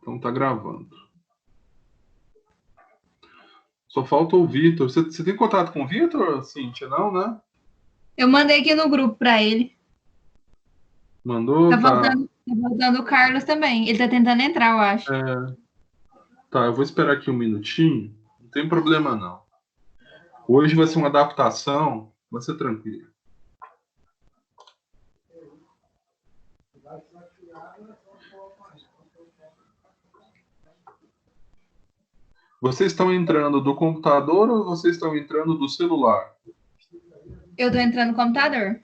Então tá gravando. Só falta o Vitor. Você tem contato com o Vitor, Cíntia? Não, né? Eu mandei aqui no grupo para ele. Mandou? Tá faltando o Carlos também. Ele tá tentando entrar, eu acho. Tá, eu vou esperar aqui um minutinho. Não tem problema, não. Hoje vai ser uma adaptação. Vai ser tranquilo. Vocês estão entrando do computador ou vocês estão entrando do celular? Eu tô entrando no computador.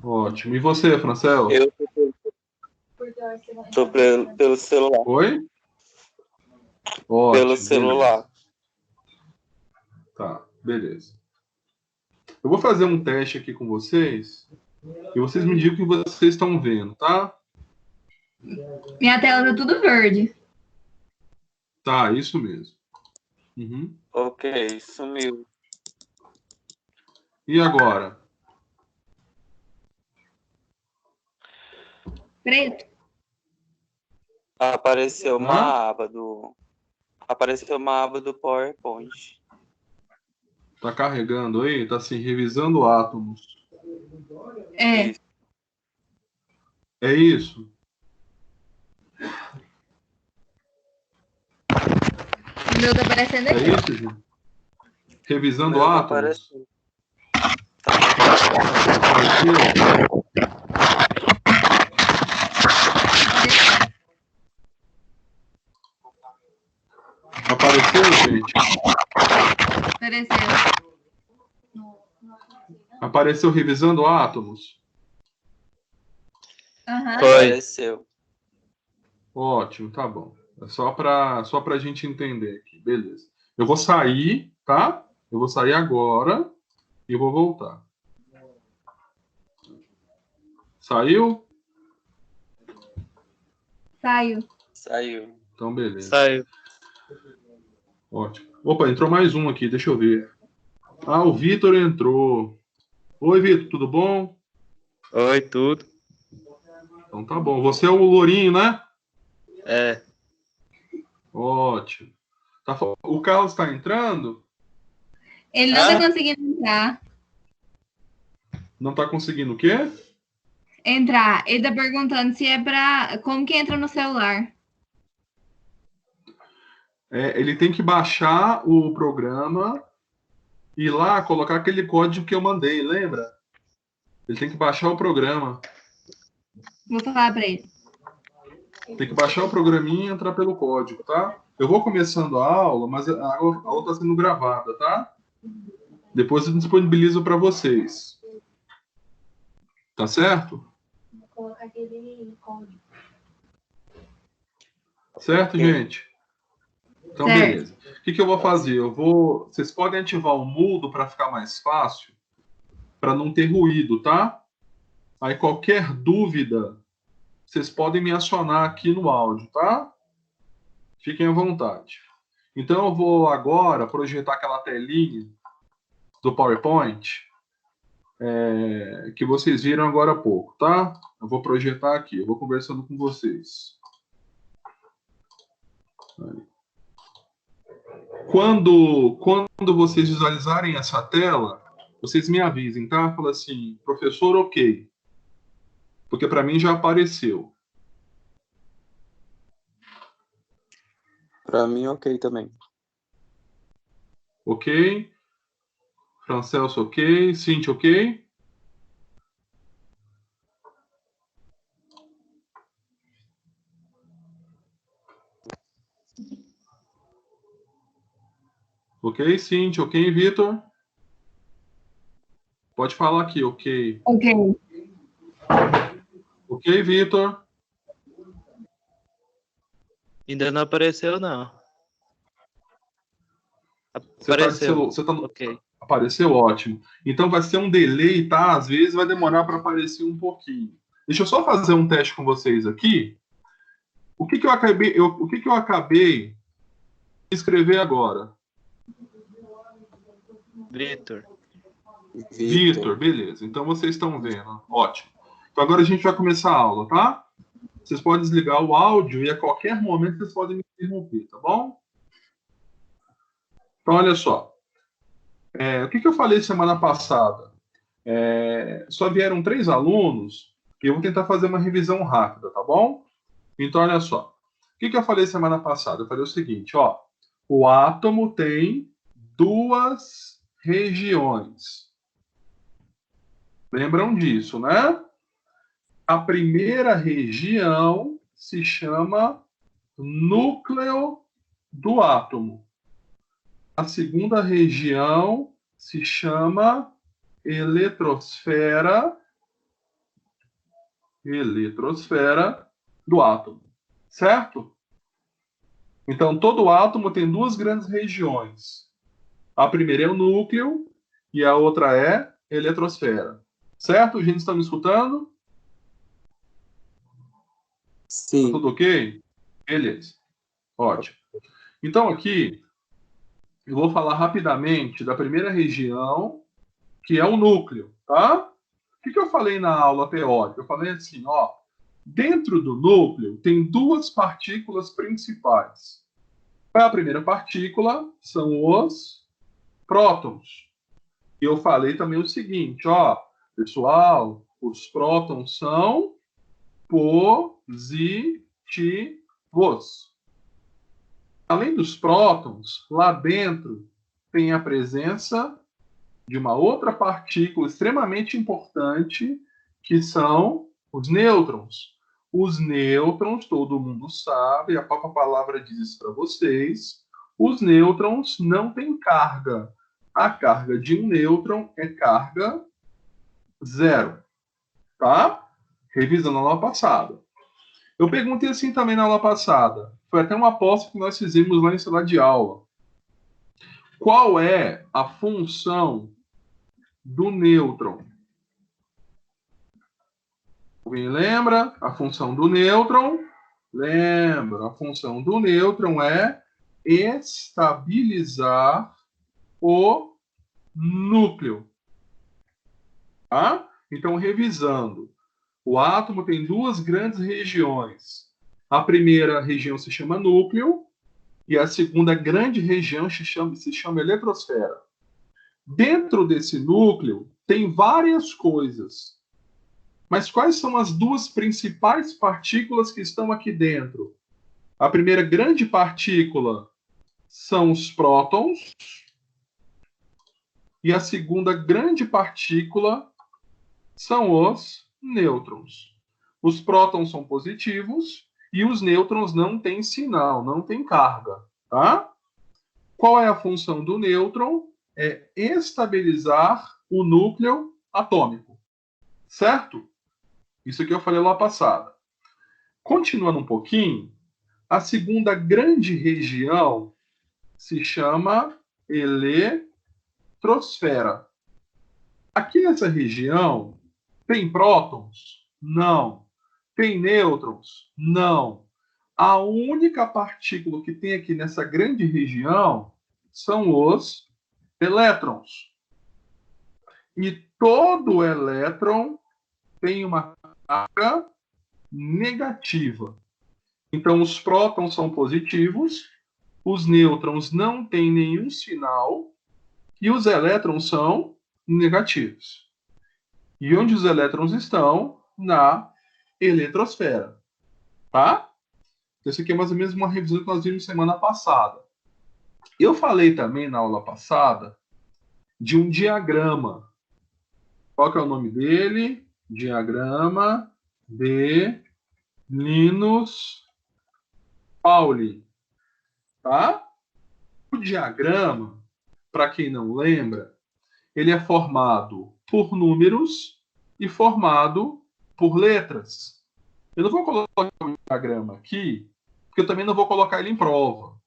Ótimo. E você, Francel? Eu tô pelo celular. Oi? Ótimo, Pelo celular. beleza. Tá, beleza. Eu vou fazer um teste aqui com vocês e vocês me digam o que vocês estão vendo, tá? Minha tela tá tudo verde. Tá, isso mesmo. Uhum. Ok, sumiu. E agora? Preto. Apareceu uma aba do PowerPoint. Tá carregando aí? Tá assim, revisando átomos. É. É isso? O meu tá aparecendo É aqui. isso, gente? Revisando Meu tá átomos? Apareceu, gente? Apareceu revisando átomos? Uhum. Apareceu. Ótimo, tá bom. É só pra gente entender aqui. Beleza. Eu vou sair, tá? Eu vou sair agora e vou voltar. Saiu? Saiu. Então, beleza. Saiu. Ótimo. Opa, entrou mais um aqui, deixa eu ver. Ah, o Vitor entrou. Oi, Vitor, tudo bom? Oi, tudo. Então tá bom. Você é o Lourinho, né? É. Ótimo. O Carlos está entrando? Ele não tá conseguindo entrar. Não está conseguindo o quê? Entrar. Ele tá perguntando se é pra... Como que entra no celular? Ele tem que baixar o programa e lá colocar aquele código que eu mandei, lembra? Ele tem que baixar o programa. Vou falar pra ele. Tem que baixar o programinha e entrar pelo código, tá? Eu vou começando a aula, mas a aula está sendo gravada, tá? Depois eu disponibilizo para vocês. Tá certo? Vou colocar aquele código. Certo, gente? Então, certo. Beleza. O que eu vou fazer? Vocês podem ativar o mudo para ficar mais fácil, para não ter ruído, tá? Aí qualquer dúvida, vocês podem me acionar aqui no áudio, tá? Fiquem à vontade. Então eu vou agora projetar aquela telinha do PowerPoint que vocês viram agora há pouco, tá? Eu vou projetar aqui, eu vou conversando com vocês. Aí. Quando vocês visualizarem essa tela, vocês me avisem, tá? Fala assim, professor, ok. Porque para mim já apareceu. Para mim, ok também. Ok. Francelso, ok. Cintia, ok. Ok, Cintia, ok, Vitor? Pode falar aqui, ok. Ok. Ok, Vitor? Ainda não apareceu, não. Apareceu. Ok. Apareceu, ótimo. Então vai ser um delay, tá? Às vezes vai demorar para aparecer um pouquinho. Deixa eu só fazer um teste com vocês aqui. O que eu acabei de escrever agora? Vitor, beleza. Então vocês estão vendo. Ótimo. Então agora a gente vai começar a aula, tá? vocês podem desligar o áudio e a qualquer momento vocês podem me interromper, tá bom? Então, olha só. O que eu falei semana passada? Só vieram 3 alunos e eu vou tentar fazer uma revisão rápida, tá bom? Então, olha só. O que eu falei semana passada? Eu falei o seguinte, ó. O átomo tem 2 regiões. Lembram disso, né? A primeira região se chama núcleo do átomo. A segunda região se chama eletrosfera do átomo, certo? Então, todo átomo tem 2 grandes regiões. A primeira é o núcleo e a outra é a eletrosfera. Certo? Gente, estão me escutando? Sim. Tá tudo ok? Beleza. Ótimo. Então, aqui, eu vou falar rapidamente da primeira região, que é o núcleo, tá? O que eu falei na aula teórica? Eu falei assim, ó, dentro do núcleo tem 2 partículas principais. Qual é a primeira partícula? São os prótons. E eu falei também o seguinte, ó, pessoal, os prótons são positivos. Além dos prótons, lá dentro tem a presença de uma outra partícula extremamente importante, que são os nêutrons. Os nêutrons, todo mundo sabe, a própria palavra diz isso para vocês, os nêutrons não têm carga. A carga de um nêutron é carga 0. Tá? Revisando a aula passada. Eu perguntei assim também na aula passada. Foi até uma aposta que nós fizemos lá em sala de aula. Qual é a função do nêutron? Alguém lembra? A função do nêutron? Lembra. A função do nêutron é estabilizar o núcleo. Tá? Então, revisando. O átomo tem 2 grandes regiões. A primeira região se chama núcleo e a segunda grande região se chama eletrosfera. Dentro desse núcleo tem várias coisas. Mas quais são as 2 principais partículas que estão aqui dentro? A primeira grande partícula são os prótons e a segunda grande partícula são os nêutrons. Os prótons são positivos e os nêutrons não têm sinal, não têm carga, tá? Qual é a função do nêutron? É estabilizar o núcleo atômico, certo? Isso que eu falei lá passada. Continuando um pouquinho, a segunda grande região se chama eletrosfera. Aqui nessa região tem prótons? Não. Tem nêutrons? Não. A única partícula que tem aqui nessa grande região são os elétrons. E todo elétron tem uma carga negativa. Então, os prótons são positivos, os nêutrons não têm nenhum sinal e os elétrons são negativos. E onde os elétrons estão? Na eletrosfera. Tá? Isso aqui é mais ou menos uma revisão que nós vimos semana passada. Eu falei também na aula passada de um diagrama. Qual que é o nome dele? Diagrama de Linus-Pauling. Tá? O diagrama, para quem não lembra, ele é formado por números e formado por letras. Eu não vou colocar o diagrama aqui, porque eu também não vou colocar ele em prova.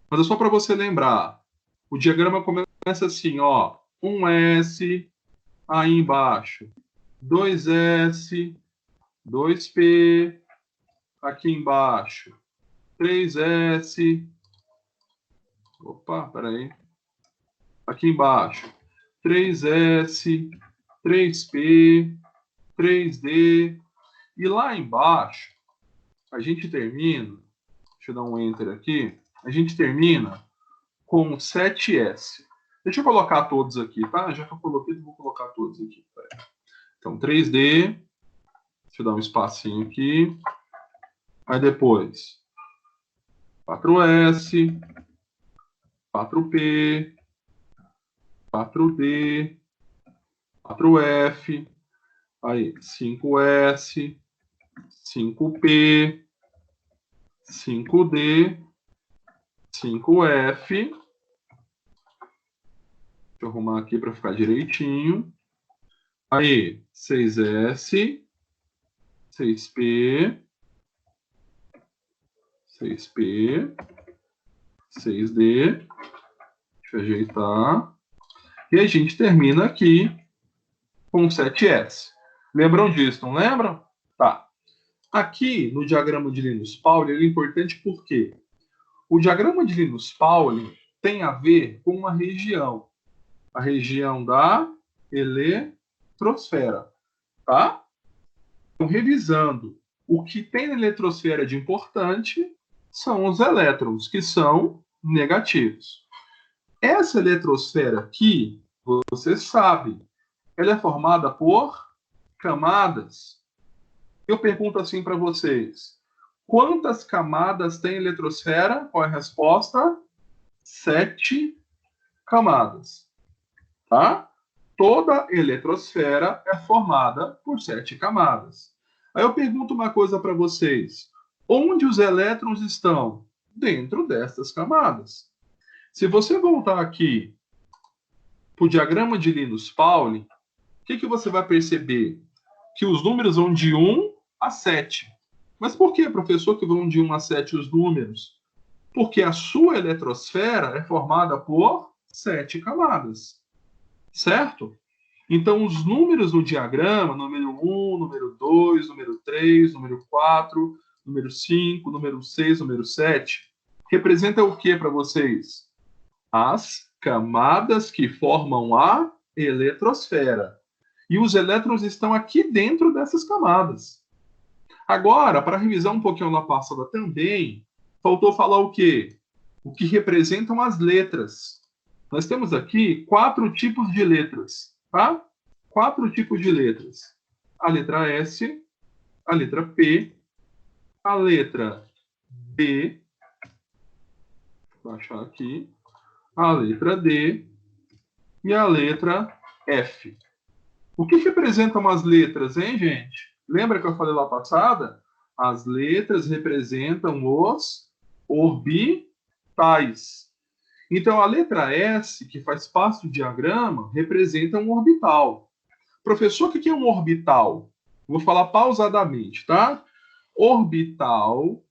Mas é só para você lembrar. O diagrama começa assim, ó. 1S, aí embaixo. 2S, 2P, aqui embaixo. 3S. Opa, peraí. Aqui embaixo. 3S, 3P, 3D. E lá embaixo a gente termina, deixa eu dar um enter aqui, a gente termina com 7S. Deixa eu colocar todos aqui, tá? Já que eu coloquei, eu vou colocar todos aqui. Então, 3D, deixa eu dar um espacinho aqui. Aí depois, 4S, 4P, 4D, 4F, aí 5S, 5P, 5D, 5F. Deixa eu arrumar aqui para ficar direitinho. Aí, 6S, 6P, 6P, 6D. Deixa eu ajeitar. E a gente termina aqui com 7S. Lembram disso, não lembram? Tá. Aqui, no diagrama de Linus-Pauling, ele é importante porque o diagrama de Linus-Pauling tem a ver com uma região. A região da eletrosfera. Tá? Então, revisando, o que tem na eletrosfera de importante são os elétrons, que são negativos. Essa eletrosfera aqui, você sabe, ela é formada por camadas. Eu pergunto assim para vocês, quantas camadas tem a eletrosfera? Qual é a resposta? 7 camadas. Tá? Toda eletrosfera é formada por 7 camadas. Aí eu pergunto uma coisa para vocês. Onde os elétrons estão? Dentro destas camadas. Se você voltar aqui para o diagrama de Linus-Pauling, o que você vai perceber? Que os números vão de 1 a 7. Mas por que, professor, que vão de 1 a 7 os números? Porque a sua eletrosfera é formada por 7 camadas. Certo? Então, os números no diagrama, número 1, número 2, número 3, número 4, número 5, número 6, número 7, representam o que para vocês? As camadas que formam a eletrosfera. E os elétrons estão aqui dentro dessas camadas. Agora, para revisar um pouquinho na passada também, faltou falar o quê? O que representam as letras. Nós temos aqui 4 tipos de letras, tá? 4 tipos de letras. A letra S, a letra P, a letra B, vou baixar aqui, a letra D e a letra F. O que representam as letras, hein, gente? Lembra que eu falei lá passada? As letras representam os orbitais. Então, a letra S, que faz parte do diagrama, representa um orbital. Professor, o que é um orbital? Vou falar pausadamente, tá? Orbital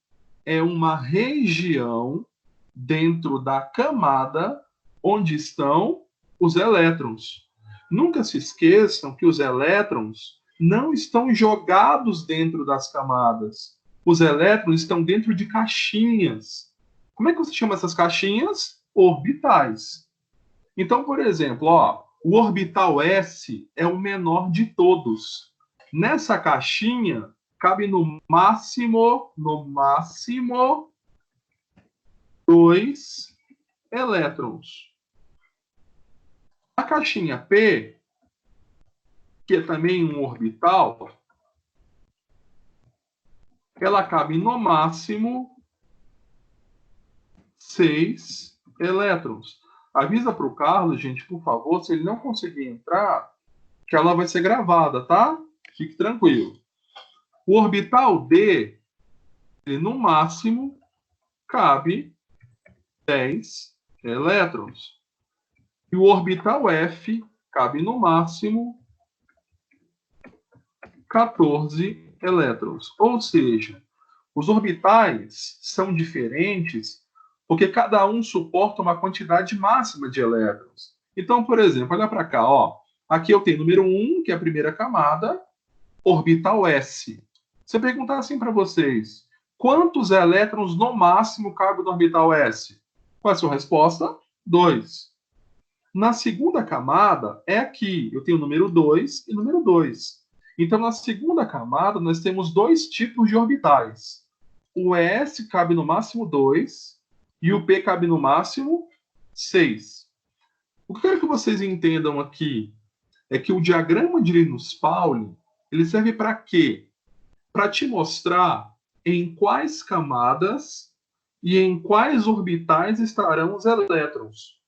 é uma região dentro da camada onde estão os elétrons. Nunca se esqueçam que os elétrons não estão jogados dentro das camadas. Os elétrons estão dentro de caixinhas. Como é que você chama essas caixinhas? Orbitais. Então, por exemplo, o orbital S é o menor de todos. Nessa caixinha, cabe no máximo 2 elétrons. A caixinha P, que é também um orbital, ela cabe no máximo 6 elétrons. Avisa para o Carlos, gente, por favor, se ele não conseguir entrar, que ela vai ser gravada, tá? Fique tranquilo. O orbital D, ele, no máximo, cabe 10 elétrons. E o orbital F cabe, no máximo, 14 elétrons. Ou seja, os orbitais são diferentes porque cada um suporta uma quantidade máxima de elétrons. Então, por exemplo, olha para cá. Aqui eu tenho número 1, que é a primeira camada, orbital S. Se eu perguntar assim para vocês, quantos elétrons no máximo cabe no orbital S? Qual é a sua resposta? 2. Na segunda camada, é aqui. Eu tenho o número 2 e número 2. Então, na segunda camada, nós temos 2 tipos de orbitais. o S cabe no máximo 2 e o P cabe no máximo 6. O que eu quero que vocês entendam aqui é que o diagrama de Linus-Pauling, ele serve para quê? Para te mostrar em quais camadas e em quais orbitais estarão os elétrons.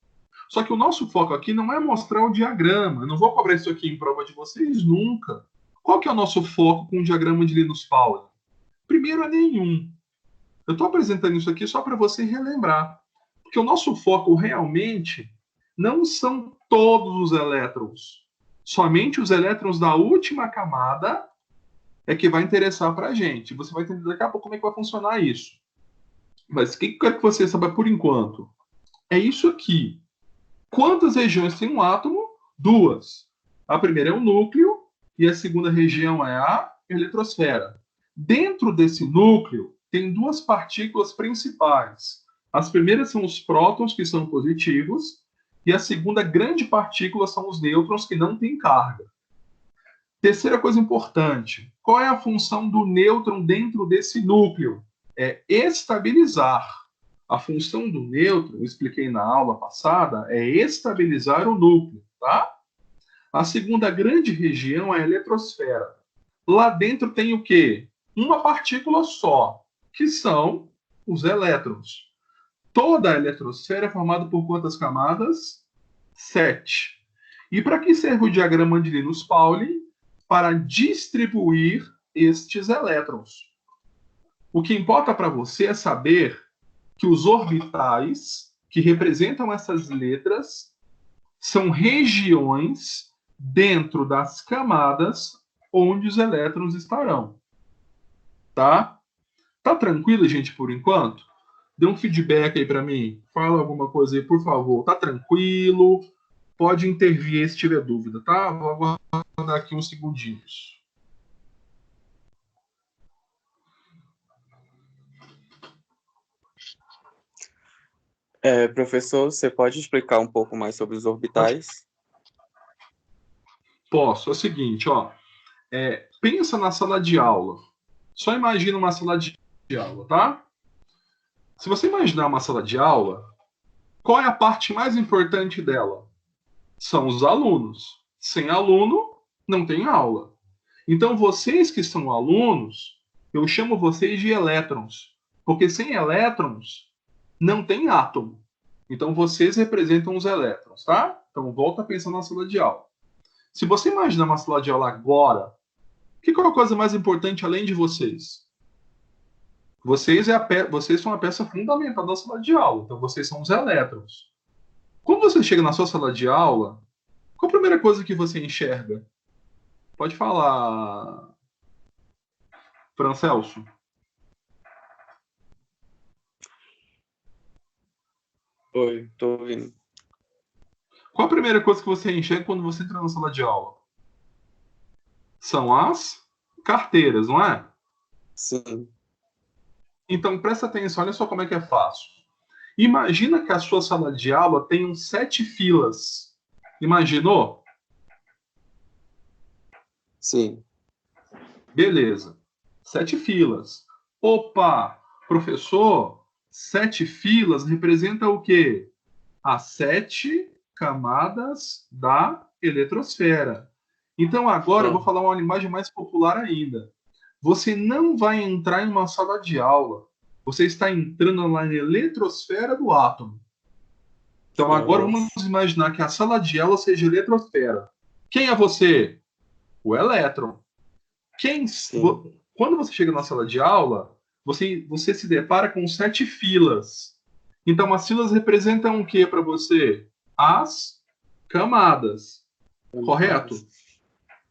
Só que o nosso foco aqui não é mostrar o diagrama. Eu não vou cobrar isso aqui em prova de vocês nunca. Qual que é o nosso foco com o diagrama de Linus-Pauling? Primeiro é nenhum. Eu estou apresentando isso aqui só para você relembrar. Porque o nosso foco realmente não são todos os elétrons. Somente os elétrons da última camada é que vai interessar para a gente. Você vai entender daqui a pouco como é que vai funcionar isso. Mas o que eu quero que você saiba por enquanto? É isso aqui. Quantas regiões tem um átomo? 2. A primeira é o núcleo e a segunda região é a eletrosfera. Dentro desse núcleo tem 2 partículas principais. As primeiras são os prótons, que são positivos, e a segunda grande partícula são os nêutrons, que não têm carga. Terceira coisa importante, qual é a função do nêutron dentro desse núcleo? É estabilizar. A função do nêutron, eu expliquei na aula passada, é estabilizar o núcleo, tá? A segunda grande região é a eletrosfera. Lá dentro tem o quê? Uma partícula só, que são os elétrons. Toda a eletrosfera é formada por quantas camadas? 7. E para que serve o diagrama de Linus-Pauling? Para distribuir estes elétrons. O que importa para você é saber que os orbitais que representam essas letras são regiões dentro das camadas onde os elétrons estarão. Tá? Tá tranquilo, gente, por enquanto? Dê um feedback aí para mim. Fala alguma coisa aí, por favor. Tá tranquilo? Pode intervir se tiver dúvida, tá? Vou aguardar aqui uns segundinhos. Professor, você pode explicar um pouco mais sobre os orbitais? Posso. É o seguinte, ó. Pensa na sala de aula. Só imagina uma sala de aula, tá? Se você imaginar uma sala de aula, qual é a parte mais importante dela? São os alunos. Sem aluno, não tem aula. Então, vocês que são alunos, eu chamo vocês de elétrons. Porque sem elétrons, não tem átomo. Então, vocês representam os elétrons, tá? Então, volta a pensar na sala de aula. Se você imaginar uma sala de aula agora, qual é a coisa mais importante além de vocês? Vocês são a peça fundamental da sala de aula. Então, vocês são os elétrons. Quando você chega na sua sala de aula, qual a primeira coisa que você enxerga? Pode falar, Francelso. Oi, tô ouvindo. Qual a primeira coisa que você enxerga quando você entra na sala de aula? São as carteiras, não é? Sim. Então, presta atenção, olha só como é que é fácil. Imagina que a sua sala de aula tem 7 filas. Imaginou? Sim. Beleza. 7 filas. Opa, professor, 7 filas representa o quê? As 7 camadas da eletrosfera. Então, agora eu vou falar uma linguagem mais popular ainda. Você não vai entrar em uma sala de aula. Você está entrando na eletrosfera do átomo. Então, agora vamos imaginar que a sala de aula seja eletrosfera. Quem é você? O elétron. Quando você chega na sala de aula, você se depara com 7 filas. Então, as filas representam o que para você? As camadas. Correto?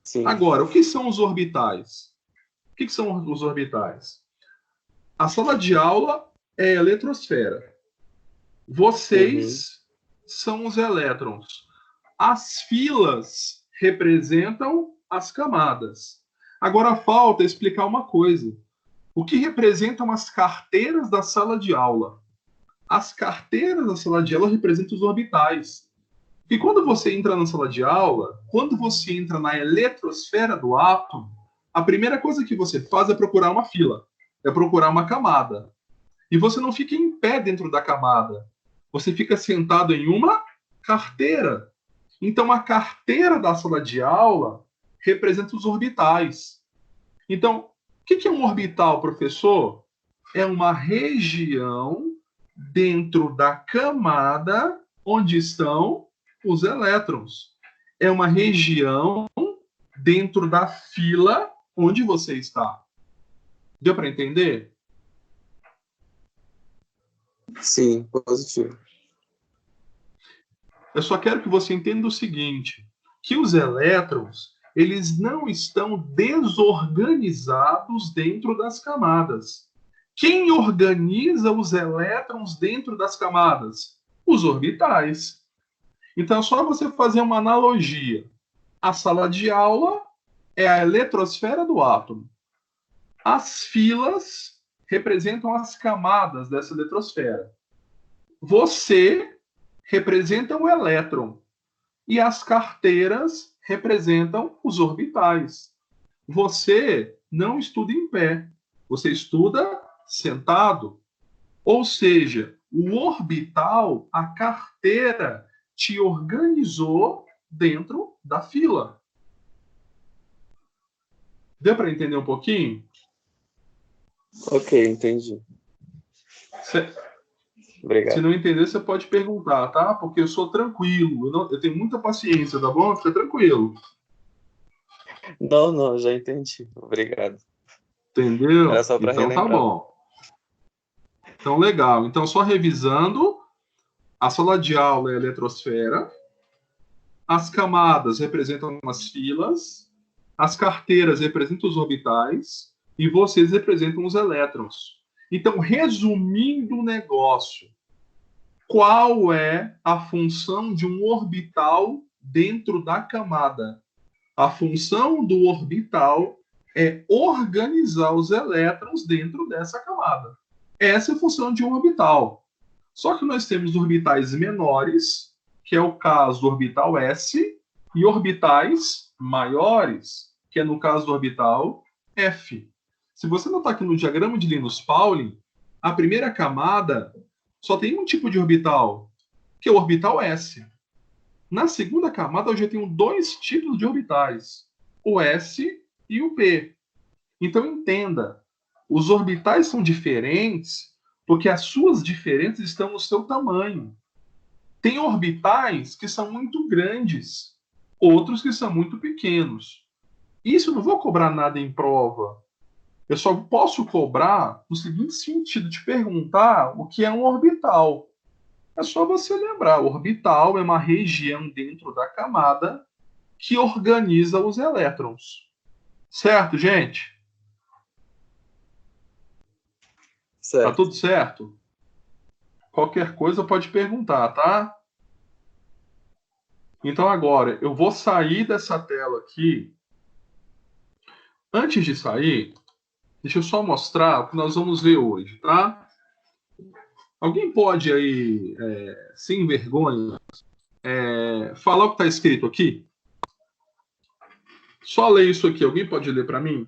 Sim. Agora, o que são os orbitais? O que são os orbitais? A sala de aula é a eletrosfera. Vocês são os elétrons. As filas representam as camadas. Agora falta explicar uma coisa. O que representam as carteiras da sala de aula? As carteiras da sala de aula representam os orbitais. E quando você entra na sala de aula, quando você entra na eletrosfera do átomo, a primeira coisa que você faz é procurar uma fila. é procurar uma camada. E você não fica em pé dentro da camada. Você fica sentado em uma carteira. Então, a carteira da sala de aula representa os orbitais. Então, o que é um orbital, professor? É uma região dentro da camada onde estão os elétrons. É uma região dentro da fila onde você está. Deu para entender? Sim, positivo. Eu só quero que você entenda o seguinte, que os elétrons, eles não estão desorganizados dentro das camadas. Quem organiza os elétrons dentro das camadas? Os orbitais. Então, é só você fazer uma analogia. A sala de aula é a eletrosfera do átomo. As filas representam as camadas dessa eletrosfera. Você representa o elétron. E as carteiras representam os orbitais. Você não estuda em pé. Você estuda sentado. Ou seja, o orbital, a carteira, te organizou dentro da fila. Deu para entender um pouquinho? Ok, entendi. Se Obrigado. não entender, você pode perguntar, tá? Porque eu sou tranquilo. Eu tenho muita paciência, tá bom? Fica tranquilo. Não, já entendi. Obrigado. Entendeu? Era só para Então tá relembrar. bom. Então, legal. Então, só revisando, a sala de aula é a eletrosfera, as camadas representam as filas, as carteiras representam os orbitais e vocês representam os elétrons. Então, resumindo o negócio, qual é a função de um orbital dentro da camada? A função do orbital é organizar os elétrons dentro dessa camada. Essa é a função de um orbital. Só que nós temos orbitais menores, que é o caso do orbital S, e orbitais maiores, que é no caso do orbital F. Se você notar aqui no diagrama de Linus-Pauling, a primeira camada só tem um tipo de orbital, que é o orbital S. Na segunda camada, eu já tenho dois tipos de orbitais, o S e o P. Então, entenda, os orbitais são diferentes porque as suas diferenças estão no seu tamanho. Tem orbitais que são muito grandes, outros que são muito pequenos. Isso eu não vou cobrar nada em prova. Eu só posso cobrar no seguinte sentido, de perguntar o que é um orbital. É só você lembrar, o orbital é uma região dentro da camada que organiza os elétrons. Certo, gente? Tá Certo. tudo certo? Qualquer coisa pode perguntar, tá? Então agora, eu vou sair dessa tela aqui. Antes de sair, deixa eu só mostrar o que nós vamos ver hoje, tá? Alguém pode aí, sem vergonha, falar o que está escrito aqui? Só ler isso aqui. Alguém pode ler para mim?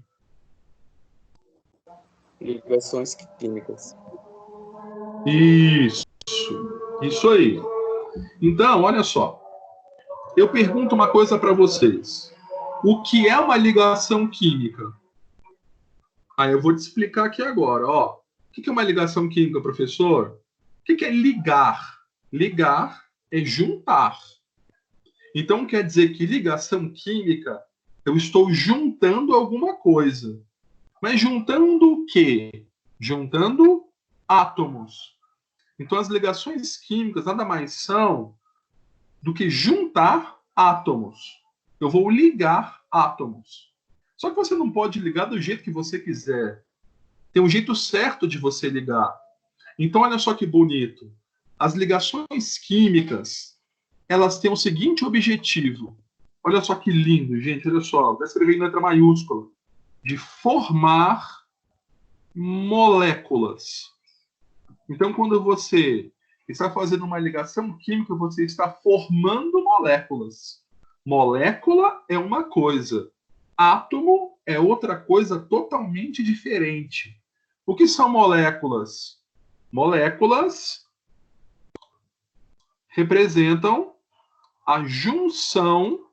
Ligações químicas. Isso aí. Então, olha só. Eu pergunto uma coisa para vocês. O que é uma ligação química? Aí eu vou te explicar aqui agora. Ó. O que é uma ligação química, professor? O que é ligar? Ligar é juntar. Então, quer dizer que ligação química, eu estou juntando alguma coisa. Mas juntando o quê? Juntando átomos. Então, as ligações químicas nada mais são do que juntar átomos. Eu vou ligar átomos. Só que você não pode ligar do jeito que você quiser. Tem um jeito certo de você ligar. Então, olha só que bonito. As ligações químicas, elas têm o seguinte objetivo. Olha só que lindo, gente. Olha só. Vou escrever em letra maiúscula. De formar moléculas. Então, quando você está fazendo uma ligação química, você está formando moléculas. Molécula é uma coisa. Átomo é outra coisa totalmente diferente. O que são moléculas? Moléculas representam a junção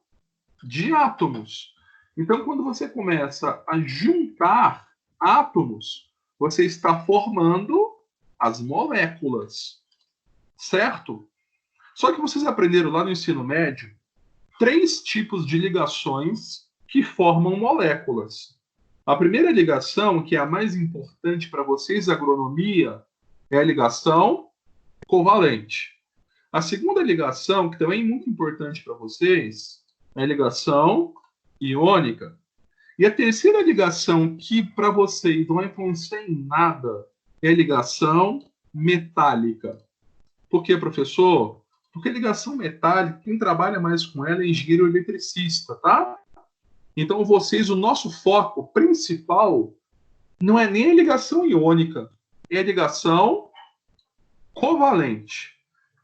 de átomos. Então, quando você começa a juntar átomos, você está formando as moléculas, certo? Só que vocês aprenderam lá no ensino médio 3 tipos de ligações que formam moléculas. A primeira ligação, que é a mais importante para vocês da agronomia, é a ligação covalente. A segunda ligação, que também é muito importante para vocês, é a ligação iônica. E a terceira ligação, que para vocês não influencia em nada, é a ligação metálica. Por quê, professor? Porque a ligação metálica, quem trabalha mais com ela é engenheiro eletricista, tá? Então, vocês, o nosso foco principal não é nem a ligação iônica, é a ligação covalente.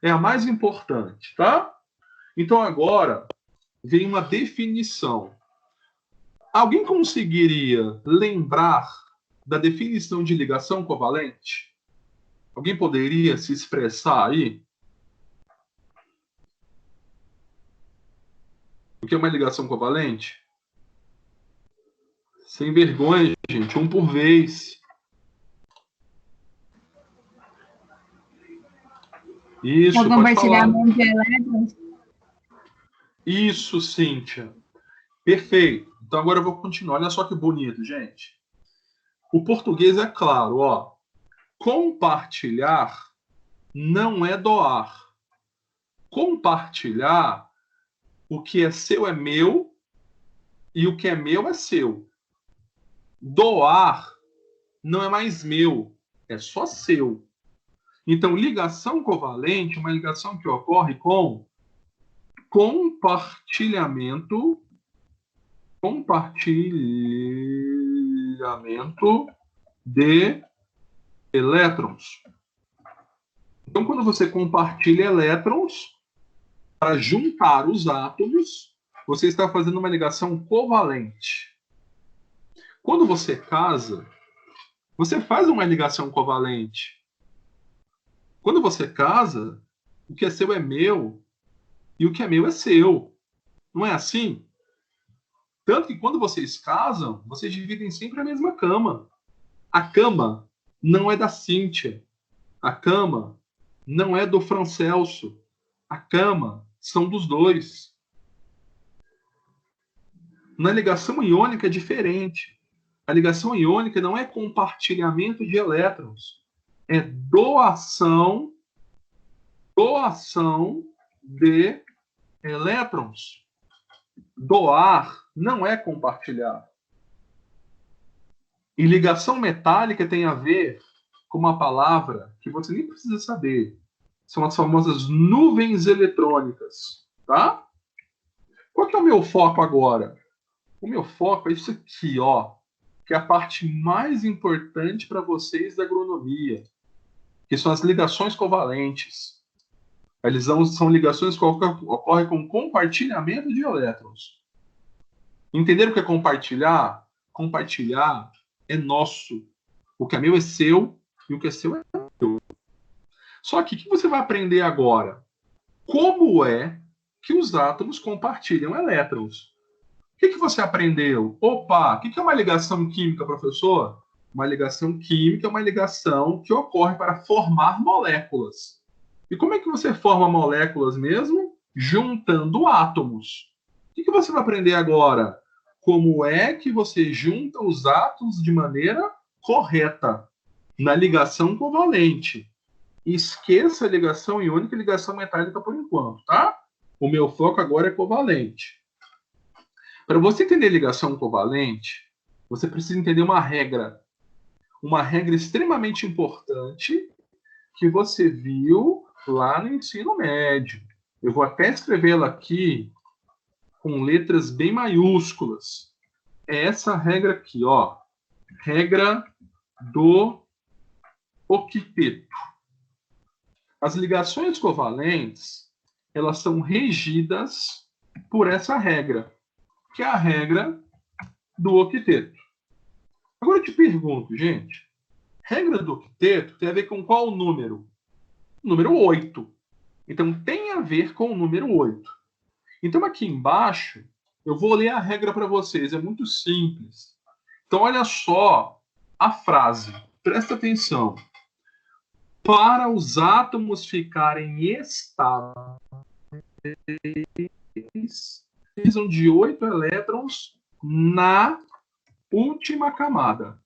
É a mais importante, tá? Então, agora, vem uma definição. Alguém conseguiria lembrar da definição de ligação covalente? Alguém poderia se expressar aí? O que é uma ligação covalente? Sem vergonha, gente. Um por vez. Isso, É o pode falar. compartilhamento de elétrons? Isso, Cíntia. Perfeito. Então agora eu vou continuar. Olha só que bonito, gente. O português é claro, ó. Compartilhar não é doar. Compartilhar, o que é seu é meu e o que é meu é seu. Doar não é mais meu, é só seu. Então, ligação covalente é uma ligação que ocorre com compartilhamento de elétrons. Então, quando você compartilha elétrons, para juntar os átomos, você está fazendo uma ligação covalente. Quando você casa, você faz uma ligação covalente. Quando você casa, o que é seu é meu e o que é meu é seu. Não é assim? Tanto que quando vocês casam, vocês dividem sempre a mesma cama. A cama não é da Cíntia. A cama não é do Francelso. A cama são dos dois. Na ligação iônica é diferente. A ligação iônica não é compartilhamento de elétrons. É doação de elétrons. Doar não é compartilhar. E ligação metálica tem a ver com uma palavra que você nem precisa saber. São as famosas nuvens eletrônicas, tá? Qual que é o meu foco agora? O meu foco é isso aqui, ó, que é a parte mais importante para vocês da agronomia, que são as ligações covalentes. Elas são ligações que ocorrem com compartilhamento de elétrons. Entenderam o que é compartilhar? Compartilhar é nosso. O que é meu é seu e o que é seu é meu. Só que o que você vai aprender agora? Como é que os átomos compartilham elétrons? O que você aprendeu? Opa, o que é uma ligação química, professor? Uma ligação química é uma ligação que ocorre para formar moléculas. E como é que você forma moléculas mesmo? Juntando átomos. O que você vai aprender agora? Como é que você junta os átomos de maneira correta, na ligação covalente. Esqueça a ligação iônica e ligação metálica por enquanto, tá? O meu foco agora é covalente. Para você entender ligação covalente, você precisa entender uma regra extremamente importante que você viu lá no ensino médio. Eu vou até escrevê-la aqui com letras bem maiúsculas. É essa regra aqui, ó. Regra do octeto. As ligações covalentes, elas são regidas por essa regra, que é a regra do octeto. Agora eu te pergunto, gente, Regra do octeto tem a ver com qual número? Número 8. Então, tem a ver com o número 8. Então, aqui embaixo, eu vou ler a regra para vocês. É muito simples. Então, olha só a frase. Presta atenção. Para os átomos ficarem estáveis, precisam de 8 elétrons na última camada.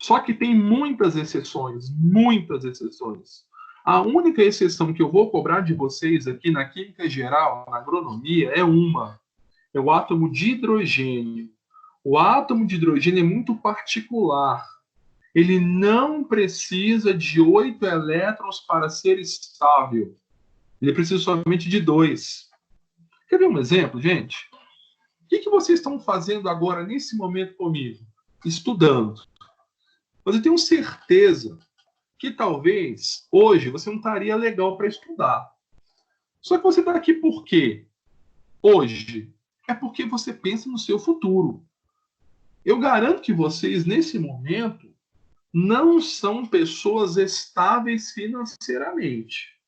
Só que tem muitas exceções, muitas exceções. A única exceção que eu vou cobrar de vocês aqui na química geral, na agronomia, é uma. É o átomo de hidrogênio. O átomo de hidrogênio é muito particular. Ele não precisa de 8 elétrons para ser estável. Ele precisa somente de 2. Quer ver um exemplo, gente? O que vocês estão fazendo agora, nesse momento comigo? Estudando. Mas eu tenho certeza que talvez hoje você não estaria legal para estudar. Só que você está aqui por quê? Hoje. É porque você pensa no seu futuro. Eu garanto que vocês, nesse momento, não são pessoas estáveis financeiramente.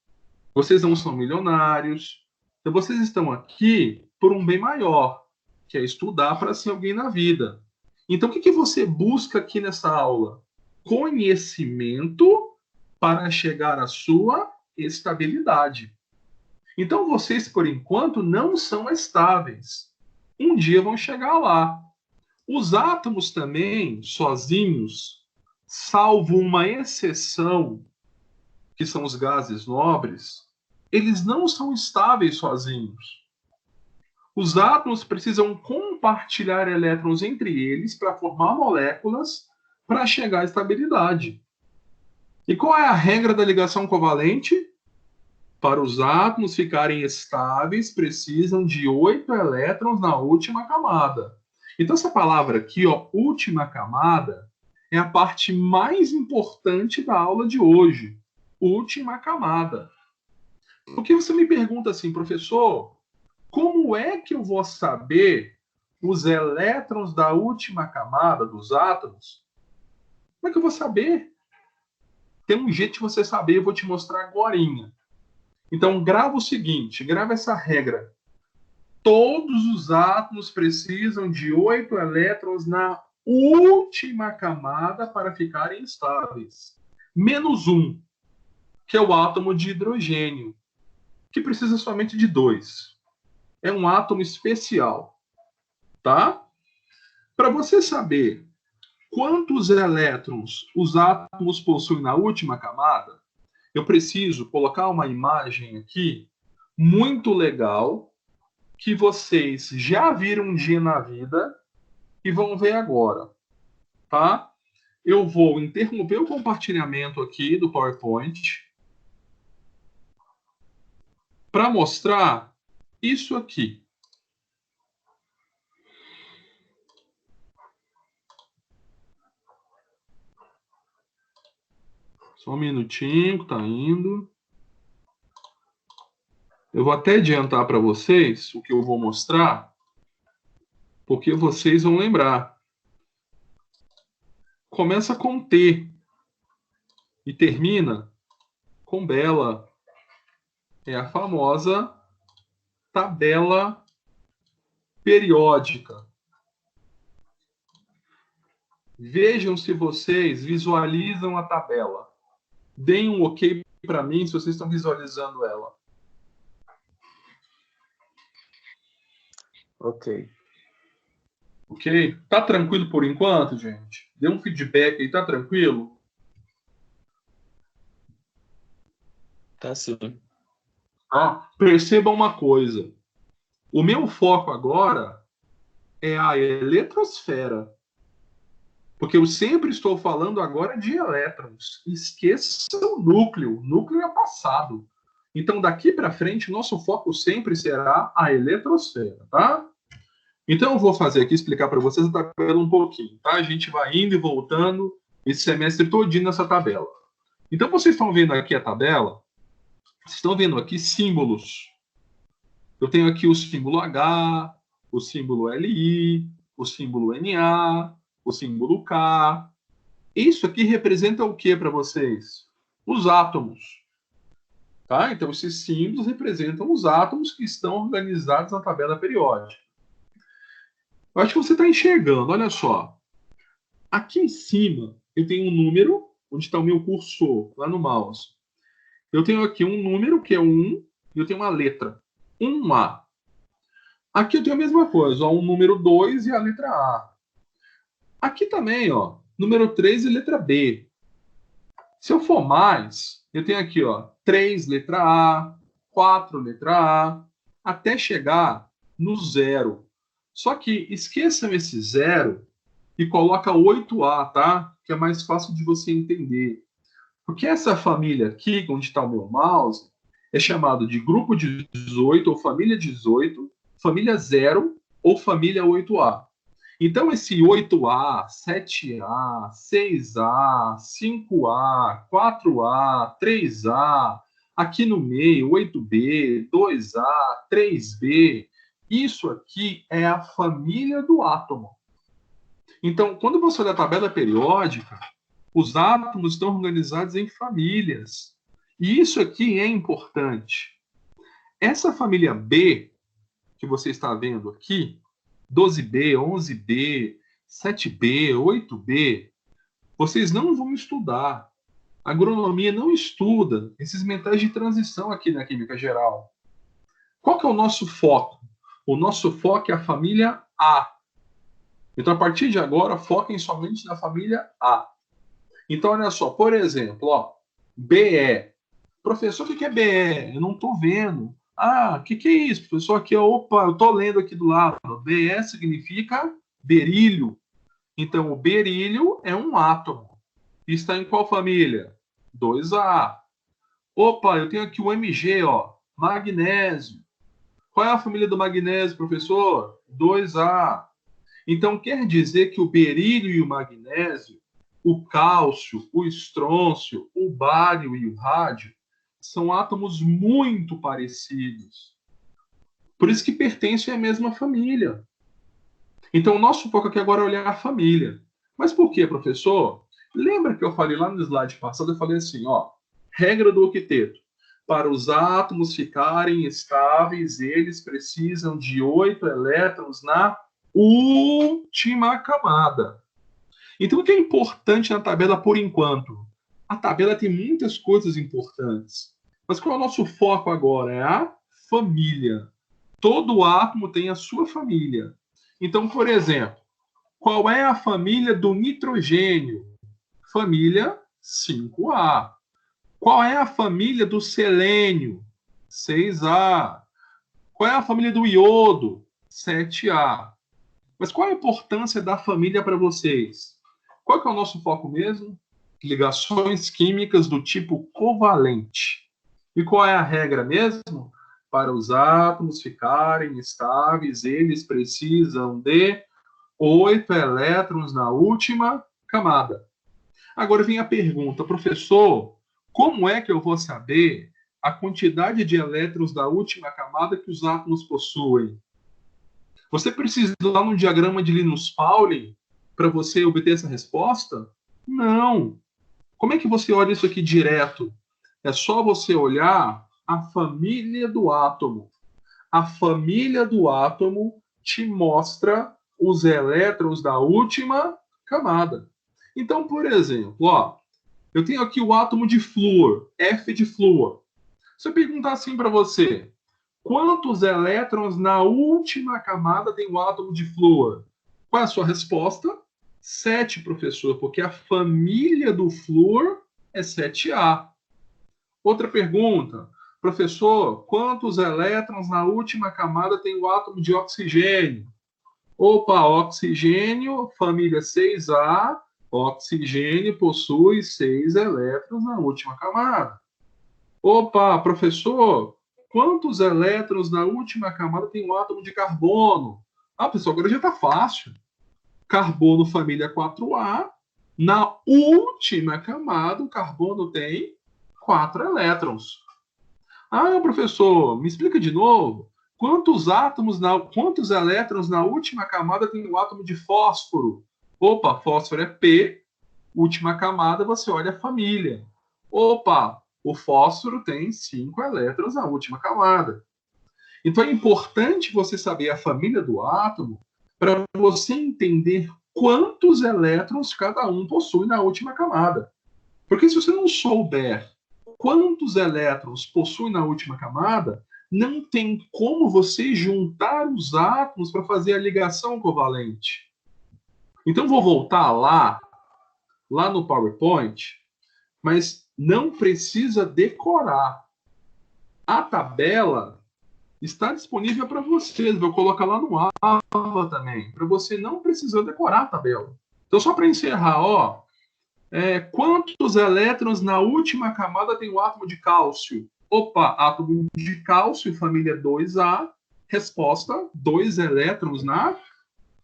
Vocês não são milionários. Então, vocês estão aqui por um bem maior, que é estudar para ser alguém na vida. Então, o que você busca aqui nessa aula? Conhecimento para chegar à sua estabilidade. Então, vocês, por enquanto, não são estáveis. Um dia vão chegar lá. Os átomos também, sozinhos, salvo uma exceção, que são os gases nobres, eles não são estáveis sozinhos. Os átomos precisam compartilhar elétrons entre eles para formar moléculas para chegar à estabilidade. E qual é a regra da ligação covalente? Para os átomos ficarem estáveis, precisam de 8 elétrons na última camada. Então, essa palavra aqui, ó, última camada, é a parte mais importante da aula de hoje. Última camada. Porque você me pergunta assim, professor, como é que eu vou saber os elétrons da última camada dos átomos? Como é que eu vou saber? Tem um jeito de você saber, eu vou te mostrar agorinha. Então, grava o seguinte, grava essa regra. Todos os átomos precisam de 8 elétrons na última camada para ficarem estáveis. Menos um, que é o átomo de hidrogênio, que precisa somente de 2. É um átomo especial, tá? Para você saber quantos elétrons os átomos possuem na última camada, eu preciso colocar uma imagem aqui muito legal que vocês já viram um dia na vida e vão ver agora, tá? Eu vou interromper o compartilhamento aqui do PowerPoint para mostrar isso aqui. Só um minutinho, que tá indo. Eu vou até adiantar para vocês o que eu vou mostrar, porque vocês vão lembrar. Começa com T e termina com Bela. É a famosa tabela periódica. Vejam se vocês visualizam a tabela. Deem um ok para mim se vocês estão visualizando ela. Ok. Ok? Tá tranquilo por enquanto, gente? Dê um feedback aí, tá tranquilo? Tá sim. Ah, percebam uma coisa. O meu foco agora é a eletrosfera. Porque eu sempre estou falando agora de elétrons. Esqueça o núcleo. O núcleo é passado. Então, daqui para frente, nosso foco sempre será a eletrosfera, tá? Então, eu vou fazer aqui, explicar para vocês a tabela um pouquinho, tá? A gente vai indo e voltando esse semestre todinho nessa tabela. Então, vocês estão vendo aqui a tabela? Vocês estão vendo aqui símbolos. Eu tenho aqui o símbolo H, o símbolo LI, o símbolo NA, o símbolo K. Isso aqui representa o que para vocês? Os átomos. Tá? Então, esses símbolos representam os átomos que estão organizados na tabela periódica. Eu acho que você está enxergando, olha só. Aqui em cima, eu tenho um número, onde está o meu cursor, lá no mouse. Eu tenho aqui um número, que é 1, e eu tenho uma letra, 1A. Aqui eu tenho a mesma coisa, ó, um número 2 e a letra A. Aqui também, ó, número 3 e letra B. Se eu for mais, eu tenho aqui, ó, 3, letra A, 4, letra A, até chegar no 0. Só que esqueçam esse 0 e coloca 8A, tá? Que é mais fácil de você entender. Porque essa família aqui, onde está o meu mouse, é chamado de grupo 18 ou família 18, família 0 ou família 8A. Então, esse 8A, 7A, 6A, 5A, 4A, 3A, aqui no meio, 8B, 2A, 3B, isso aqui é a família do átomo. Então, quando você olha a tabela periódica, os átomos estão organizados em famílias. E isso aqui é importante. Essa família B, que você está vendo aqui, 12B, 11B, 7B, 8B, vocês não vão estudar. A agronomia não estuda esses metais de transição aqui na química geral. Qual que é o nosso foco? O nosso foco é a família A. Então, a partir de agora, foquem somente na família A. Então, olha só, por exemplo, ó, BE. Professor, o que é BE? Eu não estou vendo. Ah, o que é isso, professor? Aqui, opa, eu estou lendo aqui do lado. BE significa berílio. Então, o berílio é um átomo. Está em qual família? 2A. Opa, eu tenho aqui o Mg, ó, magnésio. Qual é a família do magnésio, professor? 2A. Então, quer dizer que o berílio e o magnésio, o cálcio, o estrôncio, o bário e o rádio são átomos muito parecidos. Por isso que pertencem à mesma família. Então, o nosso foco aqui agora é olhar a família. Mas por quê, professor? Lembra que eu falei lá no slide passado, eu falei assim, ó, regra do octeto. Para os átomos ficarem estáveis, eles precisam de 8 elétrons na última camada. Então, o que é importante na tabela por enquanto? A tabela tem muitas coisas importantes. Mas qual é o nosso foco agora? É a família. Todo átomo tem a sua família. Então, por exemplo, qual é a família do nitrogênio? Família 5A. Qual é a família do selênio? 6A. Qual é a família do iodo? 7A. Mas qual a importância da família para vocês? Qual que é o nosso foco mesmo? Ligações químicas do tipo covalente. E qual é a regra mesmo? Para os átomos ficarem estáveis, eles precisam de 8 elétrons na última camada. Agora vem a pergunta, professor, como é que eu vou saber a quantidade de elétrons da última camada que os átomos possuem? Você precisa ir lá no diagrama de Linus-Pauling para você obter essa resposta? Não. Como é que você olha isso aqui direto? É só você olhar a família do átomo. A família do átomo te mostra os elétrons da última camada. Então, por exemplo, ó, eu tenho aqui o átomo de flúor, F de flúor. Se eu perguntar assim para você, quantos elétrons na última camada tem o átomo de flúor? Qual é a sua resposta? 7, professor, porque a família do flúor é 7A. Outra pergunta, professor, quantos elétrons na última camada tem o átomo de oxigênio? Opa, oxigênio, família 6A, oxigênio possui 6 elétrons na última camada. Opa, professor, quantos elétrons na última camada tem o átomo de carbono? Ah, pessoal, agora já está fácil. Carbono, família 4A. Na última camada, o carbono tem 4 elétrons. Ah, professor, me explica de novo. Quantos elétrons na última camada tem o átomo de fósforo? Opa, fósforo é P. última camada, você olha a família. Opa, o fósforo tem 5 elétrons na última camada. Então é importante você saber a família do átomo para você entender quantos elétrons cada um possui na última camada. Porque se você não souber quantos elétrons possui na última camada, não tem como você juntar os átomos para fazer a ligação covalente. Então vou voltar lá no PowerPoint, mas não precisa decorar. A tabela está disponível para vocês. Vou colocar lá no Ava também, para você não precisar decorar a tabela. Então, só para encerrar, quantos elétrons na última camada tem o átomo de cálcio? Opa, átomo de cálcio, família 2A. Resposta, 2 elétrons na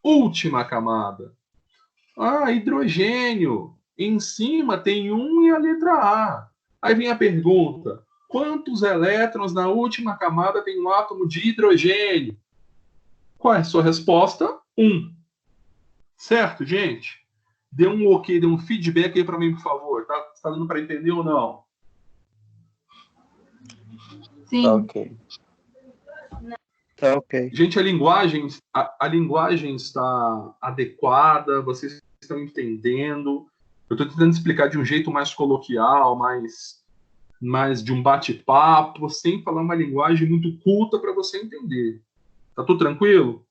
última camada. Hidrogênio. Em cima tem 1 e a letra A. Aí vem a pergunta: quantos elétrons na última camada tem um átomo de hidrogênio? Qual é a sua resposta? 1. Certo, gente? Dê um ok, dê um feedback aí para mim, por favor. Tá dando para entender ou não? Sim. Tá ok. Tá ok. Gente, a linguagem está adequada, vocês estão entendendo. Eu estou tentando explicar de um jeito mais coloquial, mais de um bate-papo, sem falar uma linguagem muito culta para você entender. Tá tudo tranquilo?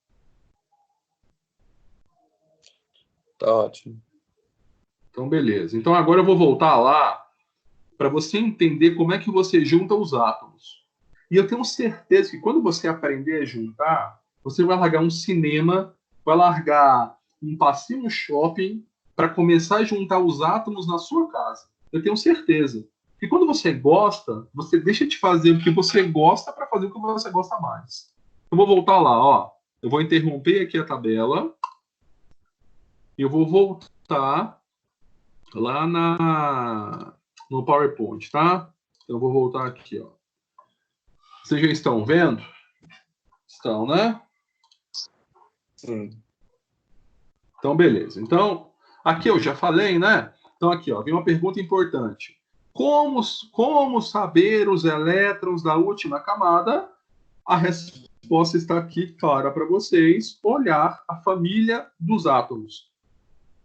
Tá ótimo. Então, beleza. Então, agora eu vou voltar lá para você entender como é que você junta os átomos. E eu tenho certeza que quando você aprender a juntar, você vai largar um cinema, vai largar um passeio no shopping para começar a juntar os átomos na sua casa. Eu tenho certeza. E quando você gosta, você deixa de fazer o que você gosta para fazer o que você gosta mais. Eu vou voltar lá, Eu vou interromper aqui a tabela. E eu vou voltar lá no PowerPoint, tá? Eu vou voltar aqui, Vocês já estão vendo? Estão, né? Sim. Então, beleza. Então, aqui eu já falei, né? Então, aqui, vem uma pergunta importante. Como saber os elétrons da última camada? A resposta está aqui clara para vocês. Olhar a família dos átomos.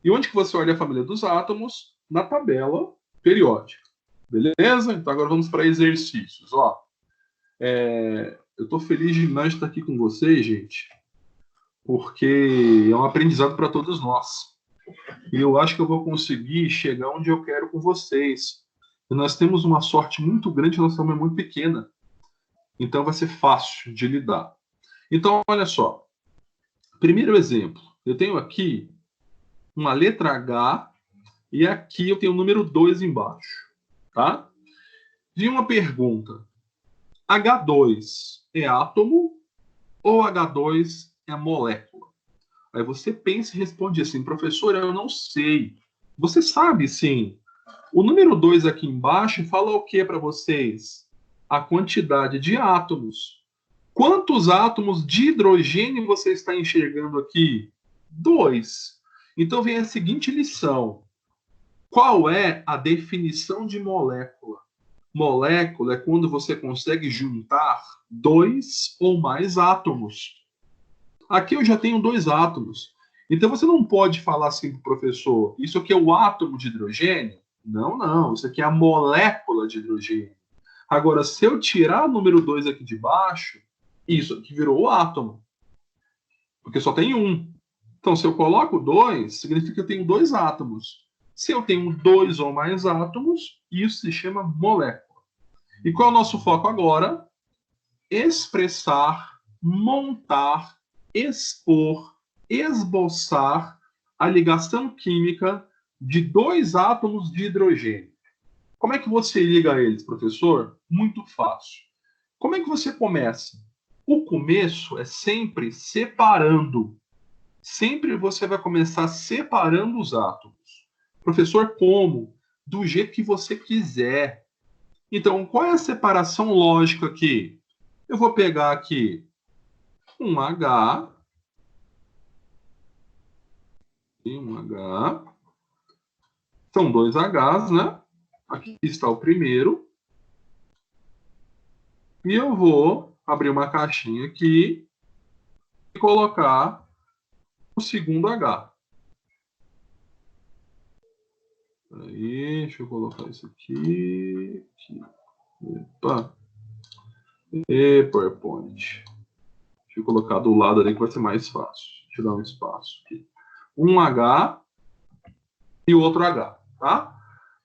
E onde que você olha a família dos átomos? Na tabela periódica. Beleza? Então, agora vamos para exercícios. Eu estou feliz demais de estar aqui com vocês, gente, porque é um aprendizado para todos nós. E eu acho que eu vou conseguir chegar onde eu quero com vocês. E nós temos uma sorte muito grande, nossa turma é muito pequena. Então vai ser fácil de lidar. Então, olha só. Primeiro exemplo. Eu tenho aqui uma letra H e aqui eu tenho o número 2 embaixo. Tá? Vi uma pergunta. H2 é átomo ou H2 é molécula? Aí você pensa e responde assim: professor, eu não sei. Você sabe, sim. O número 2 aqui embaixo fala o que para vocês? A quantidade de átomos. Quantos átomos de hidrogênio você está enxergando aqui? 2. Então vem a seguinte lição. Qual é a definição de molécula? Molécula é quando você consegue juntar 2 ou mais átomos. Aqui eu já tenho 2 átomos. Então você não pode falar assim para o professor: isso aqui é o átomo de hidrogênio? Não. Isso aqui é a molécula de hidrogênio. Agora, se eu tirar o número 2 aqui de baixo, isso aqui virou o átomo. Porque só tem um. Então, se eu coloco 2, significa que eu tenho 2 átomos. Se eu tenho 2 ou mais átomos, isso se chama molécula. E qual é o nosso foco agora? Expressar, montar, expor, esboçar a ligação química de 2 átomos de hidrogênio. Como é que você liga eles, professor? Muito fácil. Como é que você começa? O começo é sempre separando. Sempre você vai começar separando os átomos. Professor, como? Do jeito que você quiser. Então, qual é a separação lógica aqui? Eu vou pegar aqui um H e um H. São 2 Hs, né? Aqui está o primeiro. E eu vou abrir uma caixinha aqui e colocar o segundo H. Aí, deixa eu colocar isso aqui. Opa. E PowerPoint. Deixa eu colocar do lado ali que vai ser mais fácil. Deixa eu dar um espaço aqui. Um H e o outro H, tá?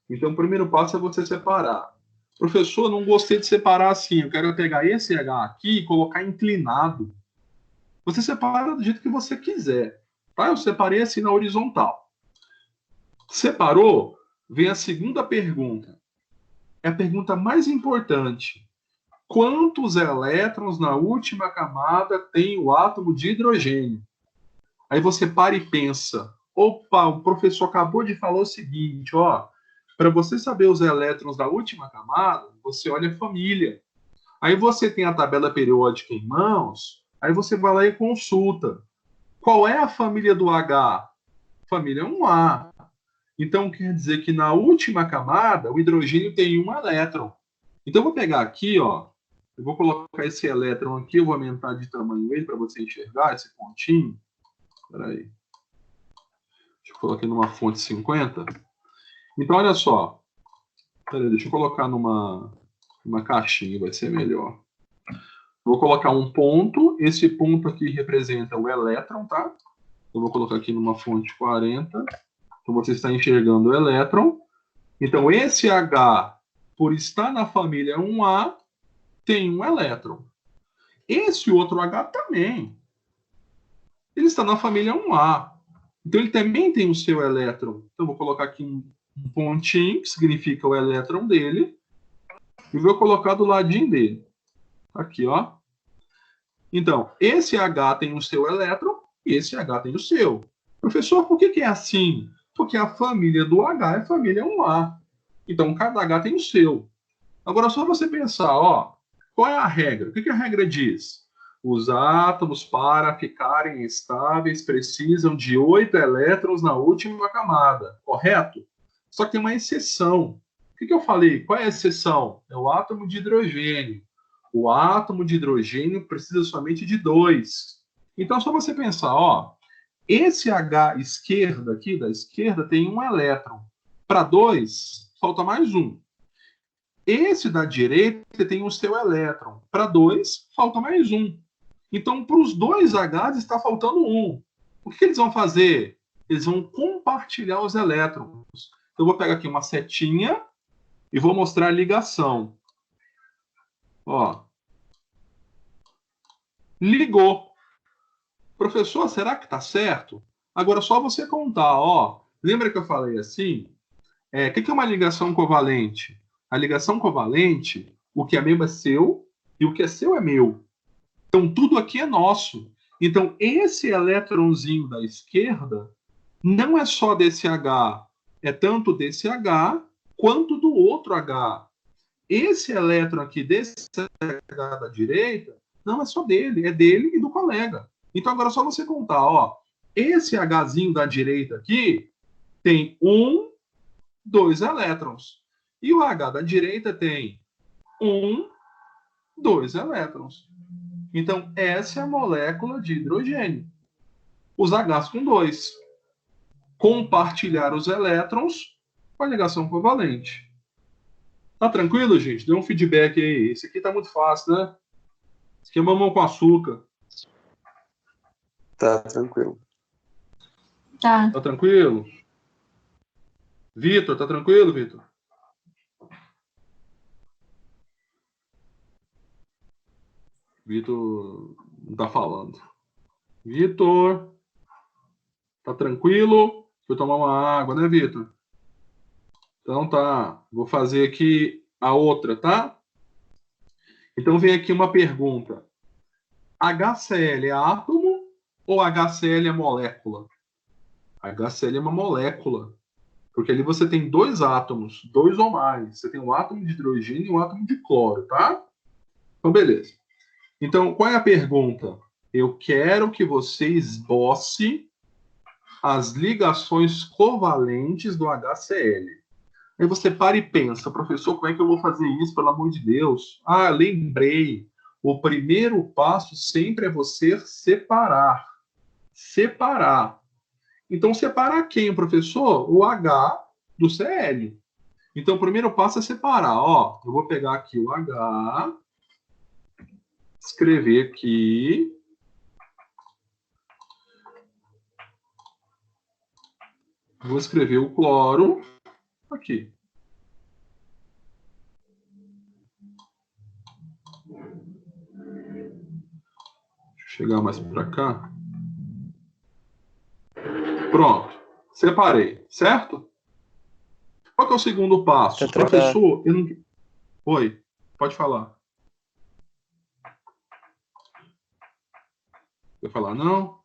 Então, o primeiro passo é você separar. Professor, não gostei de separar assim. Eu quero pegar esse H aqui e colocar inclinado. Você separa do jeito que você quiser, tá? Eu separei assim na horizontal. Separou? Vem a segunda pergunta. É a pergunta mais importante. Quantos elétrons na última camada tem o átomo de hidrogênio? Aí você para e pensa. Opa, o professor acabou de falar o seguinte, ó. Para você saber os elétrons da última camada, você olha a família. Aí você tem a tabela periódica em mãos, aí você vai lá e consulta. Qual é a família do H? Família 1A. Então, quer dizer que na última camada, o hidrogênio tem um elétron. Então, eu vou pegar aqui, ó. Eu vou colocar esse elétron aqui, eu vou aumentar de tamanho ele para você enxergar esse pontinho. Espera aí. Deixa eu colocar numa fonte 50. Então, olha só. Peraí, deixa eu colocar numa caixinha, vai ser melhor. Vou colocar um ponto. Esse ponto aqui representa o elétron, tá? Eu vou colocar aqui numa fonte 40. Então, você está enxergando o elétron. Então, esse H, por estar na família 1A, tem um elétron. Esse outro H também. Ele está na família 1A. Então, ele também tem o seu elétron. Então, vou colocar aqui um pontinho, que significa o elétron dele. E vou colocar do ladinho dele. Aqui, ó. Então, esse H tem o seu elétron e esse H tem o seu. Professor, por que é assim? Porque a família do H é família 1A. Então, cada H tem o seu. Agora, só você pensar, ó, qual é a regra? O que a regra diz? Os átomos, para ficarem estáveis, precisam de 8 elétrons na última camada, correto? Só que tem uma exceção. O que eu falei? Qual é a exceção? É o átomo de hidrogênio. O átomo de hidrogênio precisa somente de 2. Então, só você pensar, ó, esse H esquerda aqui, da esquerda, tem um elétron. Para 2, falta mais um. Esse da direita tem o seu elétron. Para 2, falta mais um. Então, para os dois Hs está faltando um. O que eles vão fazer? Eles vão compartilhar os elétrons. Eu vou pegar aqui uma setinha e vou mostrar a ligação. Ó. Ligou. Professor, será que está certo? Agora, só você contar, ó. Lembra que eu falei assim? O que é uma ligação covalente? A ligação covalente, o que é meu é seu e o que é seu é meu. Então, tudo aqui é nosso. Então, esse elétronzinho da esquerda não é só desse H, é tanto desse H quanto do outro H. Esse elétron aqui desse H da direita não é só dele, é dele e do colega. Então, agora é só você contar, ó. Esse Hzinho da direita aqui tem 2 elétrons. E o H da direita tem 2 elétrons. Então, essa é a molécula de hidrogênio. Os Hs com 2. Compartilhar os elétrons com a ligação covalente. Tá tranquilo, gente? Dê um feedback aí. Esse aqui tá muito fácil, né? Esse aqui é mamão com açúcar. Tá tranquilo. Tá. Tá tranquilo? Vitor, tá tranquilo, Vitor? Vitor não tá falando. Vitor, tá tranquilo? Foi tomar uma água, né, Vitor? Então tá. Vou fazer aqui a outra, tá? Então vem aqui uma pergunta. HCl é átomo ou HCl é molécula? HCl é uma molécula. Porque ali você tem 2 átomos, 2 ou mais. Você tem um átomo de hidrogênio e um átomo de cloro, tá? Então, beleza. Então, qual é a pergunta? Eu quero que você esboce as ligações covalentes do HCl. Aí você para e pensa, professor, como é que eu vou fazer isso, pelo amor de Deus? Ah, lembrei. O primeiro passo sempre é você separar. Separar. Então, separar quem, professor? O H do Cl. Então, o primeiro passo é separar. Ó, eu vou pegar aqui o H, escrever aqui. Vou escrever o cloro aqui. Deixa eu chegar mais para cá. Pronto. Separei, certo? Qual que é o segundo passo? Professor, eu não... Oi, pode falar. Quer falar não?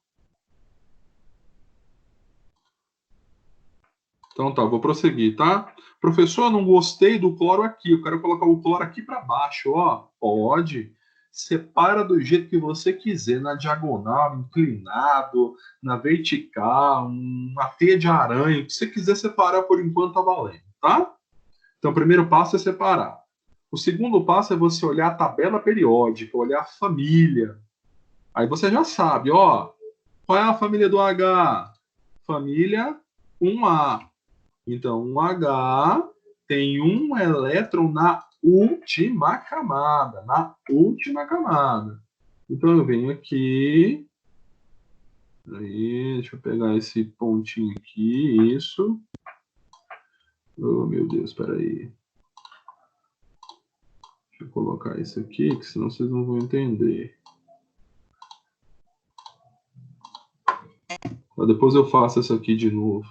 Então tá, vou prosseguir, tá? Professor, eu não gostei do cloro aqui. Eu quero colocar o cloro aqui para baixo, ó. Pode. Separa do jeito que você quiser, na diagonal, inclinado, na vertical, uma teia de aranha, o que você quiser separar por enquanto tá valendo, tá? Então, o primeiro passo é separar. O segundo passo é você olhar a tabela periódica, olhar a família. Aí você já sabe, ó, qual é a família do H? Família 1A. Então, um H tem um elétron na última camada. Na última camada. Então, eu venho aqui. Aí, deixa eu pegar esse pontinho aqui. Isso. Oh, meu Deus, espera aí. Deixa eu colocar isso aqui, que senão vocês não vão entender. Mas depois eu faço isso aqui de novo.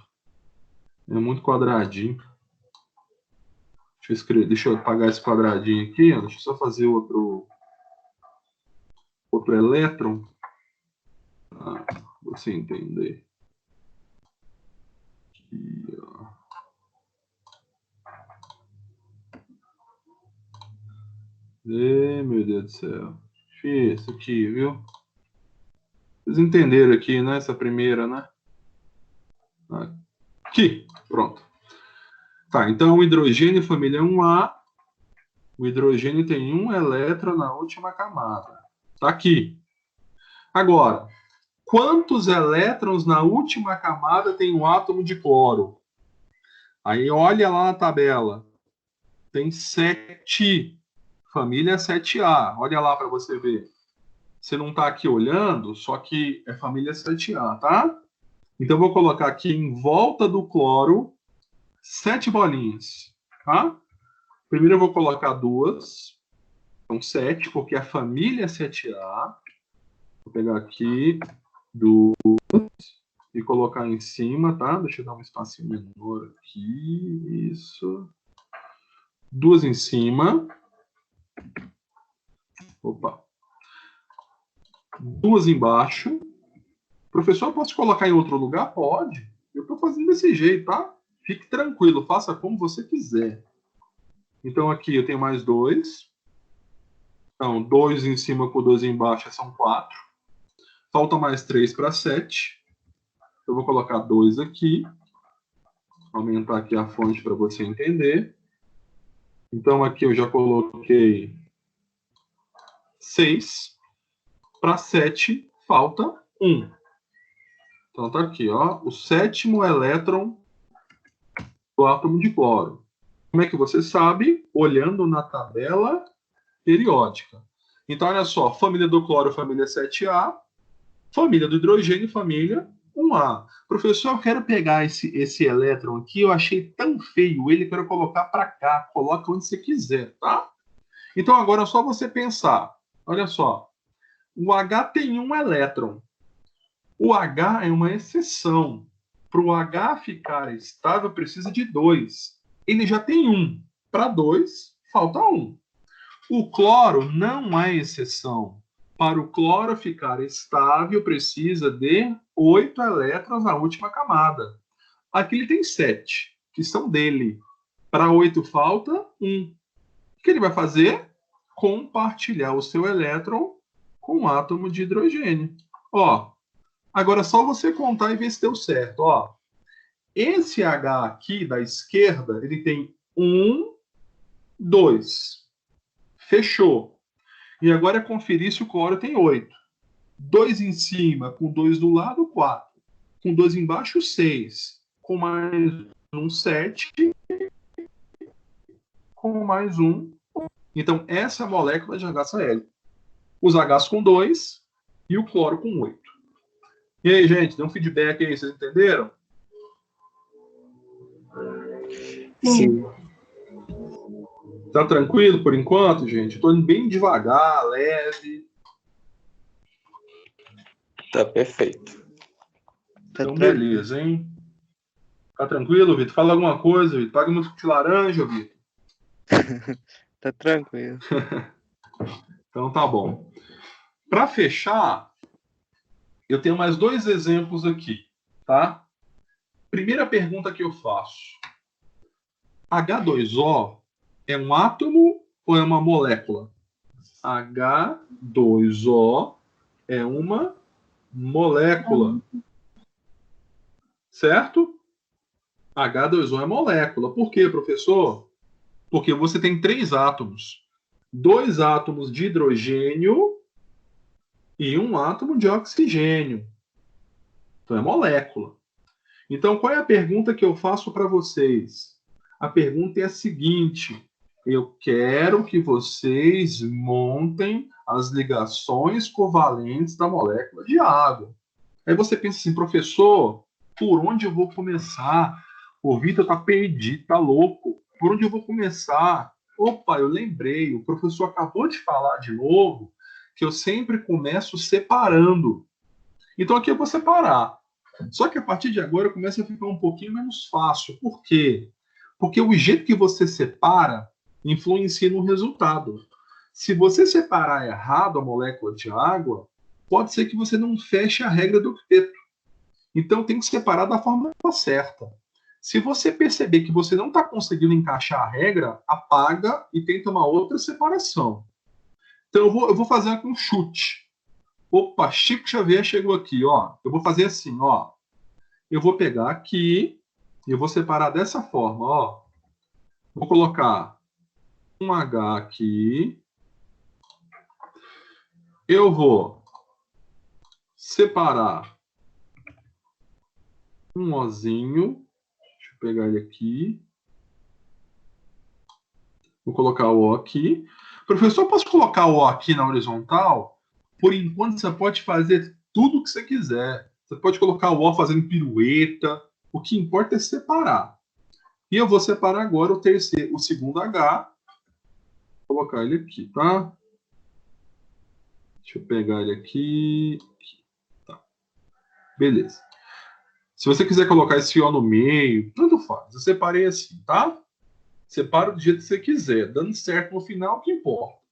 É muito quadradinho. Deixa eu apagar esse quadradinho aqui. Ó. Deixa eu só fazer outro elétron. Pra você entender. Aqui, ó. Meu Deus do céu. Difícil aqui, viu? Vocês entenderam aqui, né? Essa primeira, né? Aqui, pronto. Tá, então o hidrogênio família 1A. O hidrogênio tem um elétron na última camada. Tá aqui. Agora, quantos elétrons na última camada tem um átomo de cloro? Aí olha lá na tabela. Tem 7. Família 7A. Olha lá para você ver. Você não está aqui olhando, só que é família 7A, tá? Então, eu vou colocar aqui em volta do cloro 7 bolinhas, tá? Primeiro eu vou colocar 2. Então, 7, porque a família é 7A. Vou pegar aqui 2 e colocar em cima, tá? Deixa eu dar um espacinho menor aqui. Isso. 2 em cima. Opa. 2 embaixo. Professor, posso colocar em outro lugar? Pode. Eu estou fazendo desse jeito, tá? Fique tranquilo, faça como você quiser. Então, aqui eu tenho mais 2. Então, 2 em cima com 2 embaixo são 4. Falta mais 3 para 7. Eu vou colocar 2 aqui. Aumentar aqui a fonte para você entender. Então, aqui eu já coloquei 6. Para 7, falta 1. Então, tá aqui, ó. O 7º elétron do átomo de cloro. Como é que você sabe? Olhando na tabela periódica. Então, olha só. Família do cloro, família 7A. Família do hidrogênio, família 1A. Professor, eu quero pegar esse elétron aqui. Eu achei tão feio ele, quero colocar para cá. Coloca onde você quiser, tá? Então, agora é só você pensar. Olha só. O H tem um elétron. O H é uma exceção. Para o H ficar estável, precisa de 2. Ele já tem 1. Para 2, falta 1. O cloro não é exceção. Para o cloro ficar estável, precisa de 8 elétrons na última camada. Aqui ele tem 7, que são dele. Para 8 falta 1. O que ele vai fazer? Compartilhar o seu elétron com um átomo de hidrogênio. Ó, Agora é só você contar e ver se deu certo. Ó, esse H aqui da esquerda, ele tem 1, 2. Fechou. E agora é conferir se o cloro tem 8. 2 em cima, com 2 do lado, 4. Com 2 embaixo, 6. Com mais um, 7. Com mais um. Então, essa é a molécula de HCl. Os Hs com 2 e o cloro com 8. E aí, gente, dê um feedback aí, vocês entenderam? Sim. Tá tranquilo por enquanto, gente? Tô indo bem devagar, leve. Tá perfeito. Tá Então, tranquilo. beleza, hein? Tá tranquilo, Vitor? Fala alguma coisa, Vitor. Paga meu suco de laranja, Vitor. Tá tranquilo. Então, tá bom. Para fechar, eu tenho mais 2 exemplos aqui, tá? Primeira pergunta que eu faço. H2O é um átomo ou é uma molécula? H2O é uma molécula. Certo? H2O é molécula. Por quê, professor? Porque você tem 3 átomos. 2 átomos de hidrogênio e 1 átomo de oxigênio. Então é molécula. Então, qual é a pergunta que eu faço para vocês? A pergunta é a seguinte: eu quero que vocês montem as ligações covalentes da molécula de água. Aí você pensa assim, professor, por onde eu vou começar? O Vitor tá perdido, tá louco. Por onde eu vou começar? Opa, eu lembrei, o professor acabou de falar de novo que eu sempre começo separando. Então aqui eu vou separar. Só que a partir de agora começa a ficar um pouquinho menos fácil. Por quê? Porque o jeito que você separa influencia no resultado. Se você separar errado a molécula de água, pode ser que você não feche a regra do octeto. Então tem que separar da forma certa. Se você perceber que você não está conseguindo encaixar a regra, apaga e tenta uma outra separação. Então eu vou fazer aqui um chute. Opa, Chico Xavier chegou aqui, ó. Eu vou fazer assim, ó. Eu vou pegar aqui e eu vou separar dessa forma, ó. Vou colocar um H aqui. Eu vou separar um Ozinho. Deixa eu pegar ele aqui. Vou colocar o O aqui. Professor, posso colocar o O aqui na horizontal? Por enquanto, você pode fazer tudo o que você quiser. Você pode colocar o O fazendo pirueta. O que importa é separar. E eu vou separar agora o segundo H. Vou colocar ele aqui, tá? Deixa eu pegar ele aqui. Tá. Beleza. Se você quiser colocar esse O no meio, tanto faz. Eu separei assim, tá? Separa do jeito que você quiser. Dando certo no final, o que importa.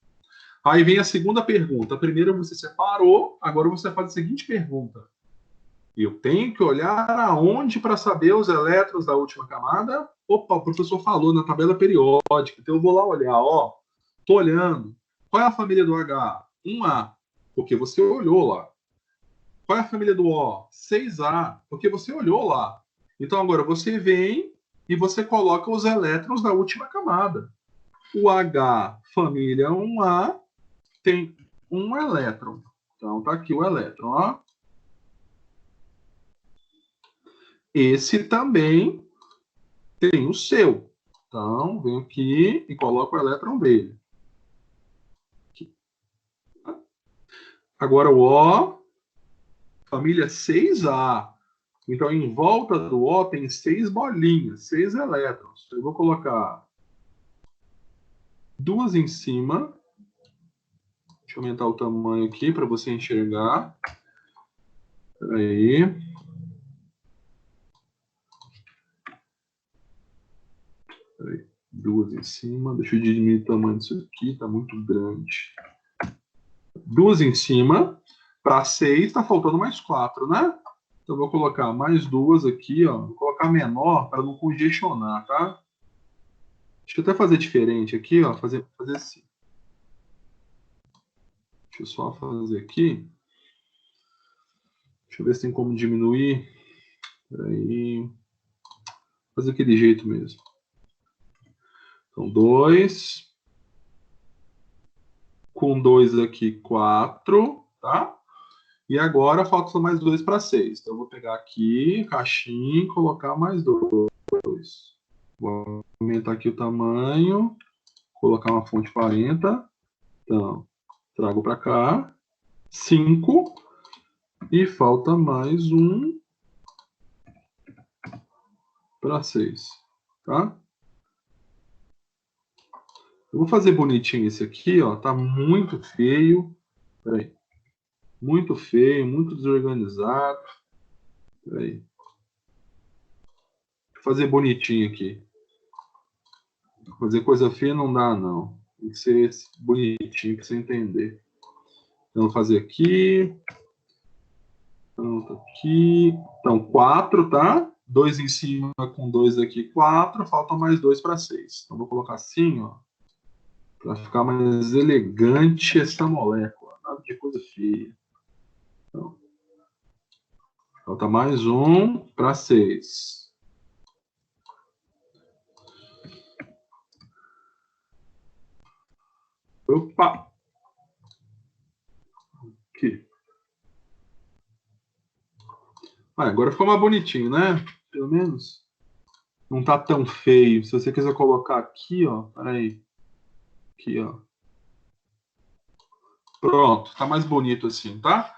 Aí vem a segunda pergunta. A primeira você separou, agora você faz a seguinte pergunta. Eu tenho que olhar aonde para saber os elétrons da última camada? Opa, o professor falou na tabela periódica, então eu vou lá olhar, ó. Tô olhando. Qual é a família do H? 1A, porque você olhou lá. Qual é a família do O? 6A, porque você olhou lá. Então agora você vem e você coloca os elétrons da última camada. O H, família 1A, tem um elétron. Então tá aqui o elétron, ó. Esse também tem o seu. Então, venho aqui e coloco o elétron dele. Aqui. Agora o O, família 6A. Então, em volta do O tem 6 bolinhas, 6 elétrons. Eu vou colocar 2 em cima. Deixa eu aumentar o tamanho aqui para você enxergar. Espera aí. Peraí, 2 em cima. Deixa eu diminuir o tamanho disso aqui, tá muito grande. 2 em cima. Para 6, está faltando mais 4, né? Então, eu vou colocar mais 2 aqui, ó. Vou colocar menor para não congestionar, tá? Deixa eu até fazer diferente aqui, ó. Fazer assim. Deixa eu só fazer aqui. Deixa eu ver se tem como diminuir. Aí. Fazer aquele jeito mesmo. Então, 2. Com 2 aqui, 4, tá? E agora falta mais 2 para 6. Então, eu vou pegar aqui, caixinha, e colocar mais 2. Vou aumentar aqui o tamanho, colocar uma fonte 40. Então, trago para cá. 5. E falta mais um para 6, tá? Eu vou fazer bonitinho esse aqui, ó. Tá muito feio. Peraí. Muito feio, muito desorganizado. Peraí. Vou fazer bonitinho aqui. Fazer coisa feia não dá, não. Tem que ser bonitinho para você entender. Então, vou fazer aqui. Então, aqui. Então, 4, tá? 2 em cima com 2 aqui, 4. Faltam mais 2 para 6. Então, vou colocar assim, ó. Para ficar mais elegante essa molécula. Nada de coisa feia. Então, falta mais um para 6. Opa! Aqui. Agora ficou mais bonitinho, né? Pelo menos. Não tá tão feio. Se você quiser colocar aqui, ó. Peraí. Aqui, ó. Pronto. Tá mais bonito assim, tá?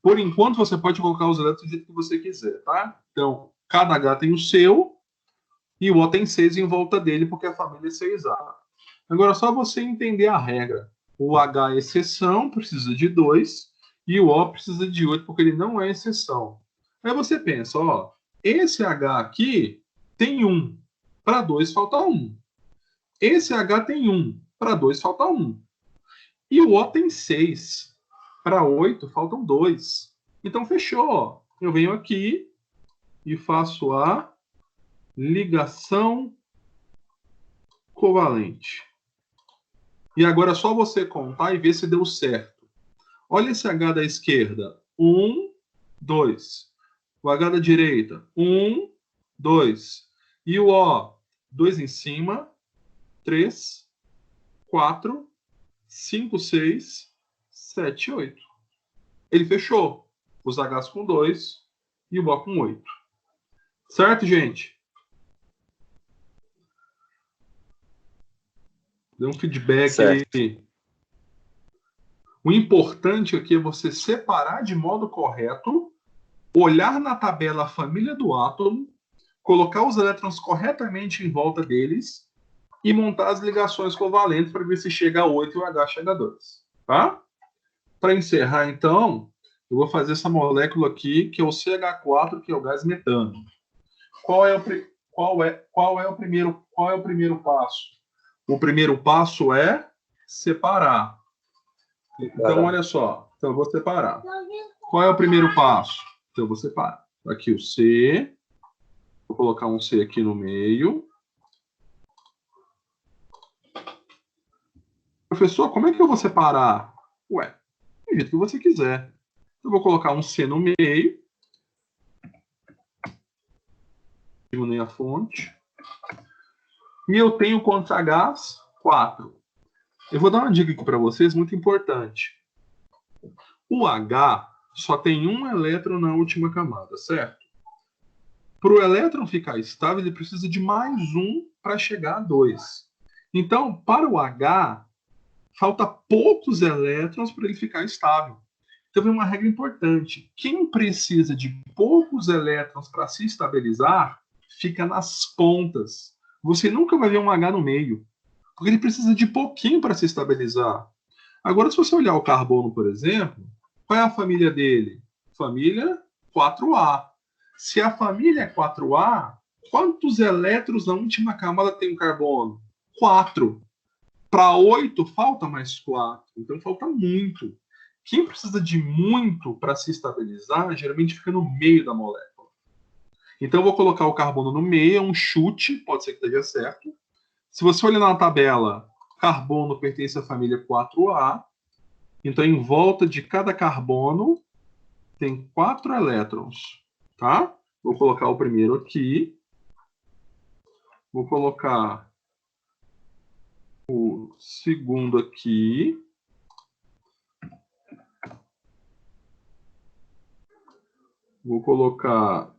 Por enquanto, você pode colocar os elétrons do jeito que você quiser, tá? Então, cada H tem o seu e o O tem 6 em volta dele, porque a família é 6A. Agora, só você entender a regra. O H é exceção, precisa de 2, e o O precisa de 8, porque ele não é exceção. Aí você pensa, ó, esse H aqui tem 1. Para 2 falta 1. Esse H tem 1. Para 2 falta 1. E o O tem 6. Para 8 faltam 2. Então, fechou. Eu venho aqui e faço a ligação covalente. E agora é só você contar e ver se deu certo. Olha esse H da esquerda. 1, 2. O H da direita. 1, 2. E o O. 2 em cima. 3, 4, 5, 6, 7, 8. Ele fechou. Os Hs com 2 e o O com 8. Certo, gente? Dê um feedback Certo. aí. O importante aqui é você separar de modo correto, olhar na tabela a família do átomo, colocar os elétrons corretamente em volta deles e montar as ligações covalentes para ver se chega a 8 e o H chega a 2. Tá? Para encerrar, então, eu vou fazer essa molécula aqui, que é o CH4, que é o gás metano. Qual é o primeiro passo? O primeiro passo é separar. Então, olha só. Então, eu vou separar. Qual é o primeiro passo? Então, eu vou separar. Aqui o C. Vou colocar um C aqui no meio. Professor, como é que eu vou separar? Ué, do jeito que você quiser. Eu vou colocar um C no meio. Diminuir a fonte. E eu tenho quantos Hs? 4. Eu vou dar uma dica aqui para vocês, muito importante. O H só tem um elétron na última camada, certo? Para o elétron ficar estável, ele precisa de mais um para chegar a 2. Então, para o H, falta poucos elétrons para ele ficar estável. Então, vem uma regra importante. Quem precisa de poucos elétrons para se estabilizar, fica nas pontas. Você nunca vai ver um H no meio, porque ele precisa de pouquinho para se estabilizar. Agora, se você olhar o carbono, por exemplo, qual é a família dele? Família 4A. Se a família é 4A, quantos elétrons na última camada tem o carbono? 4. Para 8, falta mais 4. Então, falta muito. Quem precisa de muito para se estabilizar, geralmente fica no meio da molécula. Então, eu vou colocar o carbono no meio, é um chute, pode ser que esteja certo. Se você olhar na tabela, carbono pertence à família 4A. Então, em volta de cada carbono, tem 4 elétrons, tá? Vou colocar o primeiro aqui. Vou colocar o segundo aqui. Vou colocar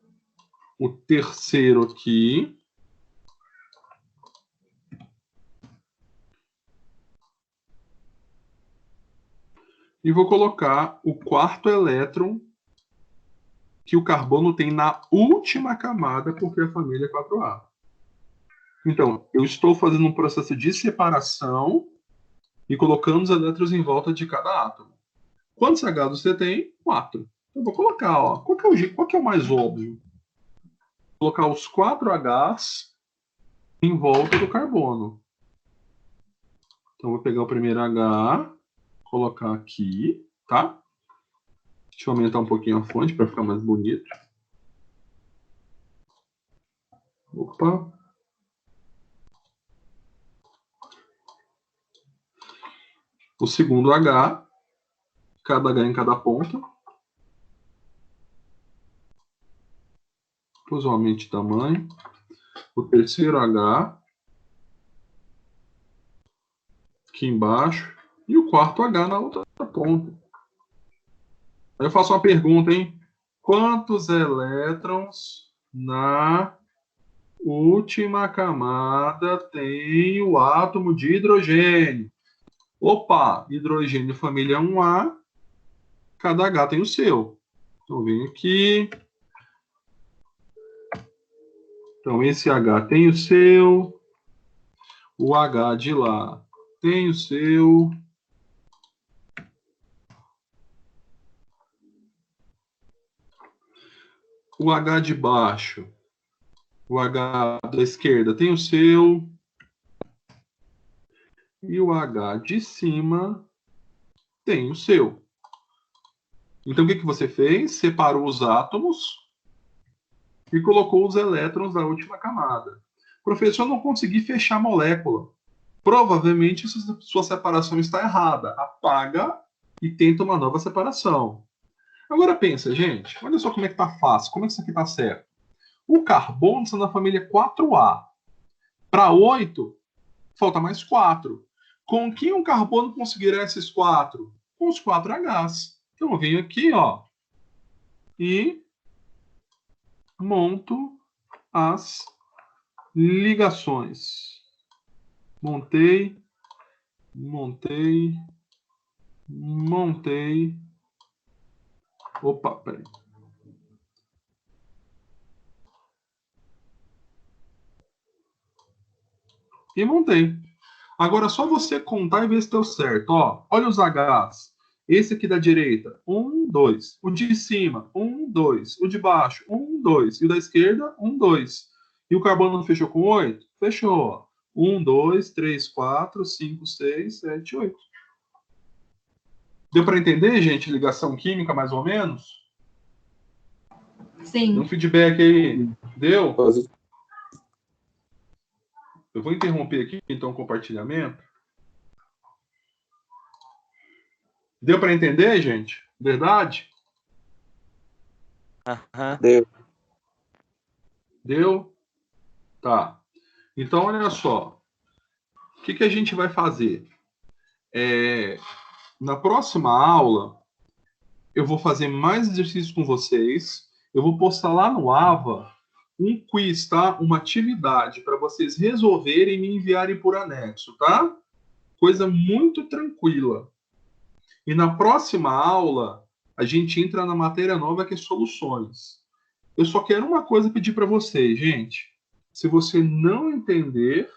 o terceiro aqui. E vou colocar o quarto elétron que o carbono tem na última camada, porque a família é 4A. Então, eu estou fazendo um processo de separação e colocando os elétrons em volta de cada átomo. Quantos H você tem? 4. Eu vou colocar, ó. Qual que é o mais óbvio? Vou colocar os 4 Hs em volta do carbono. Então, vou pegar o primeiro H, colocar aqui, tá? Deixa eu aumentar um pouquinho a fonte para ficar mais bonito. Opa. O segundo H, cada H em cada ponta. Depois eu aumente o tamanho. O terceiro H, aqui embaixo. E o quarto H na outra ponta. Aí eu faço uma pergunta, hein? Quantos elétrons na última camada tem o átomo de hidrogênio? Opa, hidrogênio família 1A, cada H tem o seu. Então, vem aqui. Então, esse H tem o seu. O H de lá tem o seu. O H de baixo, o H da esquerda tem o seu. E o H de cima tem o seu. Então, o que você fez? Separou os átomos e colocou os elétrons da última camada. Professor, eu não consegui fechar a molécula. Provavelmente sua separação está errada. Apaga e tenta uma nova separação. Agora pensa, gente, olha só como é que tá fácil, como é que isso aqui tá certo. O carbono está na família 4A. Para 8, falta mais 4. Com que um carbono conseguirá esses 4? Com os 4 Hs. Então eu venho aqui, ó, e monto as ligações. Montei. Opa, peraí. E montei. Agora é só você contar e ver se deu certo. Ó, olha os Hs. Esse aqui da direita, 1, 2. O de cima, 1, 2. O de baixo, 1, 2. E o da esquerda, 1, 2. E o carbono fechou com 8? Fechou. 1, 2, 3, 4, 5, 6, 7, 8. Deu para entender, gente? Ligação química, mais ou menos? Sim. Dê um feedback aí. Deu? Eu vou interromper aqui, então, o compartilhamento. Deu para entender, gente? Verdade? Deu. Deu? Tá. Então, olha só. O que a gente vai fazer? Na próxima aula, eu vou fazer mais exercícios com vocês. Eu vou postar lá no AVA um quiz, tá? Uma atividade para vocês resolverem e me enviarem por anexo, tá? Coisa muito tranquila. E na próxima aula, a gente entra na matéria nova que é soluções. Eu só quero uma coisa pedir para vocês, gente. Se você não entender,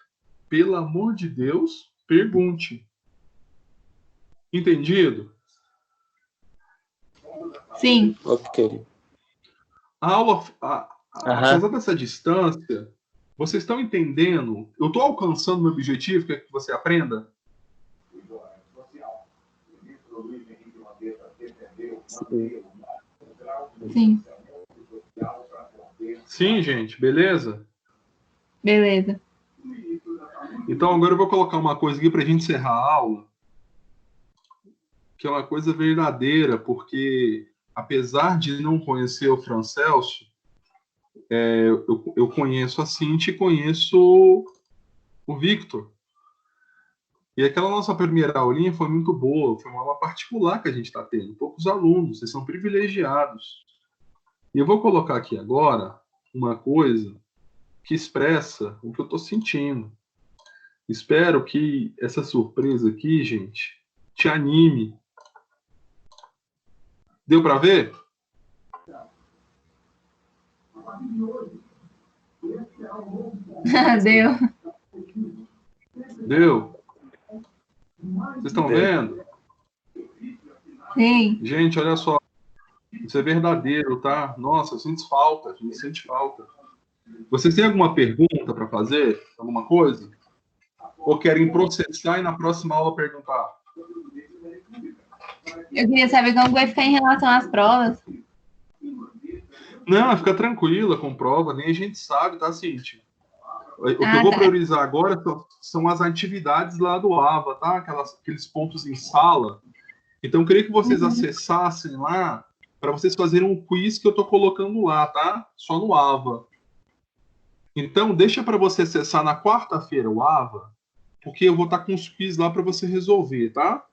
pelo amor de Deus, pergunte. Entendido? Sim. Ok. A aula, apesar dessa distância, vocês estão entendendo? Eu estou alcançando o meu objetivo, que é que você aprenda? Sim. Sim, gente, beleza? Beleza. Então agora eu vou colocar uma coisa aqui para a gente encerrar a aula, que é uma coisa verdadeira, porque apesar de não conhecer o Francelso, eu conheço a Cintia e conheço o Victor. E aquela nossa primeira aulinha foi muito boa, foi uma aula particular que a gente está tendo, poucos alunos, vocês são privilegiados. E eu vou colocar aqui agora uma coisa que expressa o que eu estou sentindo. Espero que essa surpresa aqui, gente, te anime. Deu para ver? Deu. Deu? Vocês estão vendo? Sim. Gente, olha só. Isso é verdadeiro, tá? Nossa, eu sinto falta, a gente sente falta. Vocês têm alguma pergunta para fazer? Alguma coisa? Ou querem processar e na próxima aula perguntar? Eu queria saber como vai ficar em relação às provas. Não, fica tranquila com prova, nem a gente sabe, tá, Cintia? O que eu vou Tá. priorizar agora são as atividades lá do AVA, tá? Aqueles pontos em sala. Então, eu queria que vocês acessassem lá para vocês fazerem um quiz que eu tô colocando lá, tá? Só no AVA. Então, deixa para você acessar na quarta-feira o AVA, porque eu vou estar com os quiz lá para você resolver, tá?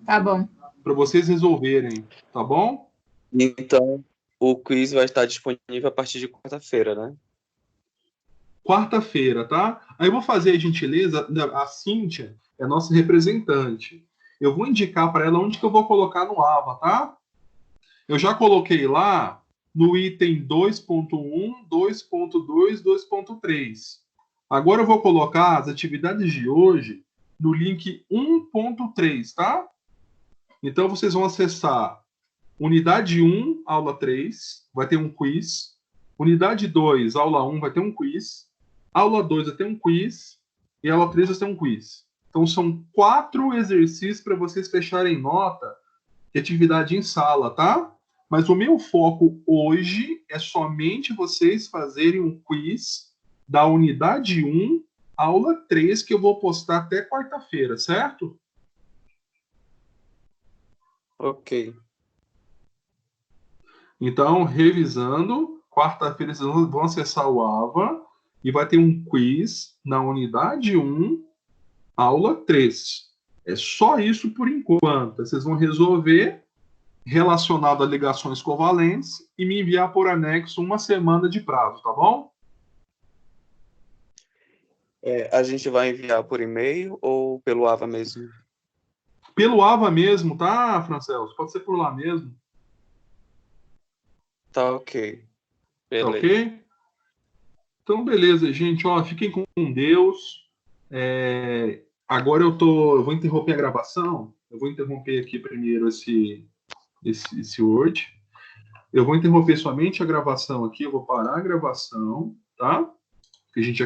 Tá bom. Para vocês resolverem, tá bom? Então, o quiz vai estar disponível a partir de quarta-feira, né? Quarta-feira, tá? Aí eu vou fazer a gentileza, a Cíntia é nossa representante. Eu vou indicar para ela onde que eu vou colocar no AVA, tá? Eu já coloquei lá no item 2.1, 2.2, 2.3. Agora eu vou colocar as atividades de hoje no link 1.3, tá? Então vocês vão acessar unidade 1, aula 3, vai ter um quiz. Unidade 2, aula 1, vai ter um quiz. Aula 2 vai ter um quiz. E aula 3 vai ter um quiz. Então são 4 exercícios para vocês fecharem nota de atividade em sala, tá? Mas o meu foco hoje é somente vocês fazerem um quiz da unidade 1, aula 3, que eu vou postar até quarta-feira, certo? Ok. Então, revisando, quarta-feira vocês vão acessar o AVA e vai ter um quiz na unidade 1, aula 3. É só isso por enquanto. Vocês vão resolver relacionado a ligações covalentes e me enviar por anexo uma semana de prazo, tá bom? A gente vai enviar por e-mail ou pelo AVA mesmo? Pelo AVA mesmo, tá, Francelso? Pode ser por lá mesmo. Tá ok. Tá Beleza. ok? Então, beleza, gente. Ó, fiquem com Deus. Agora eu vou interromper a gravação. Eu vou interromper aqui primeiro esse Word. Eu vou interromper somente a gravação aqui. Eu vou parar a gravação, tá? Que a gente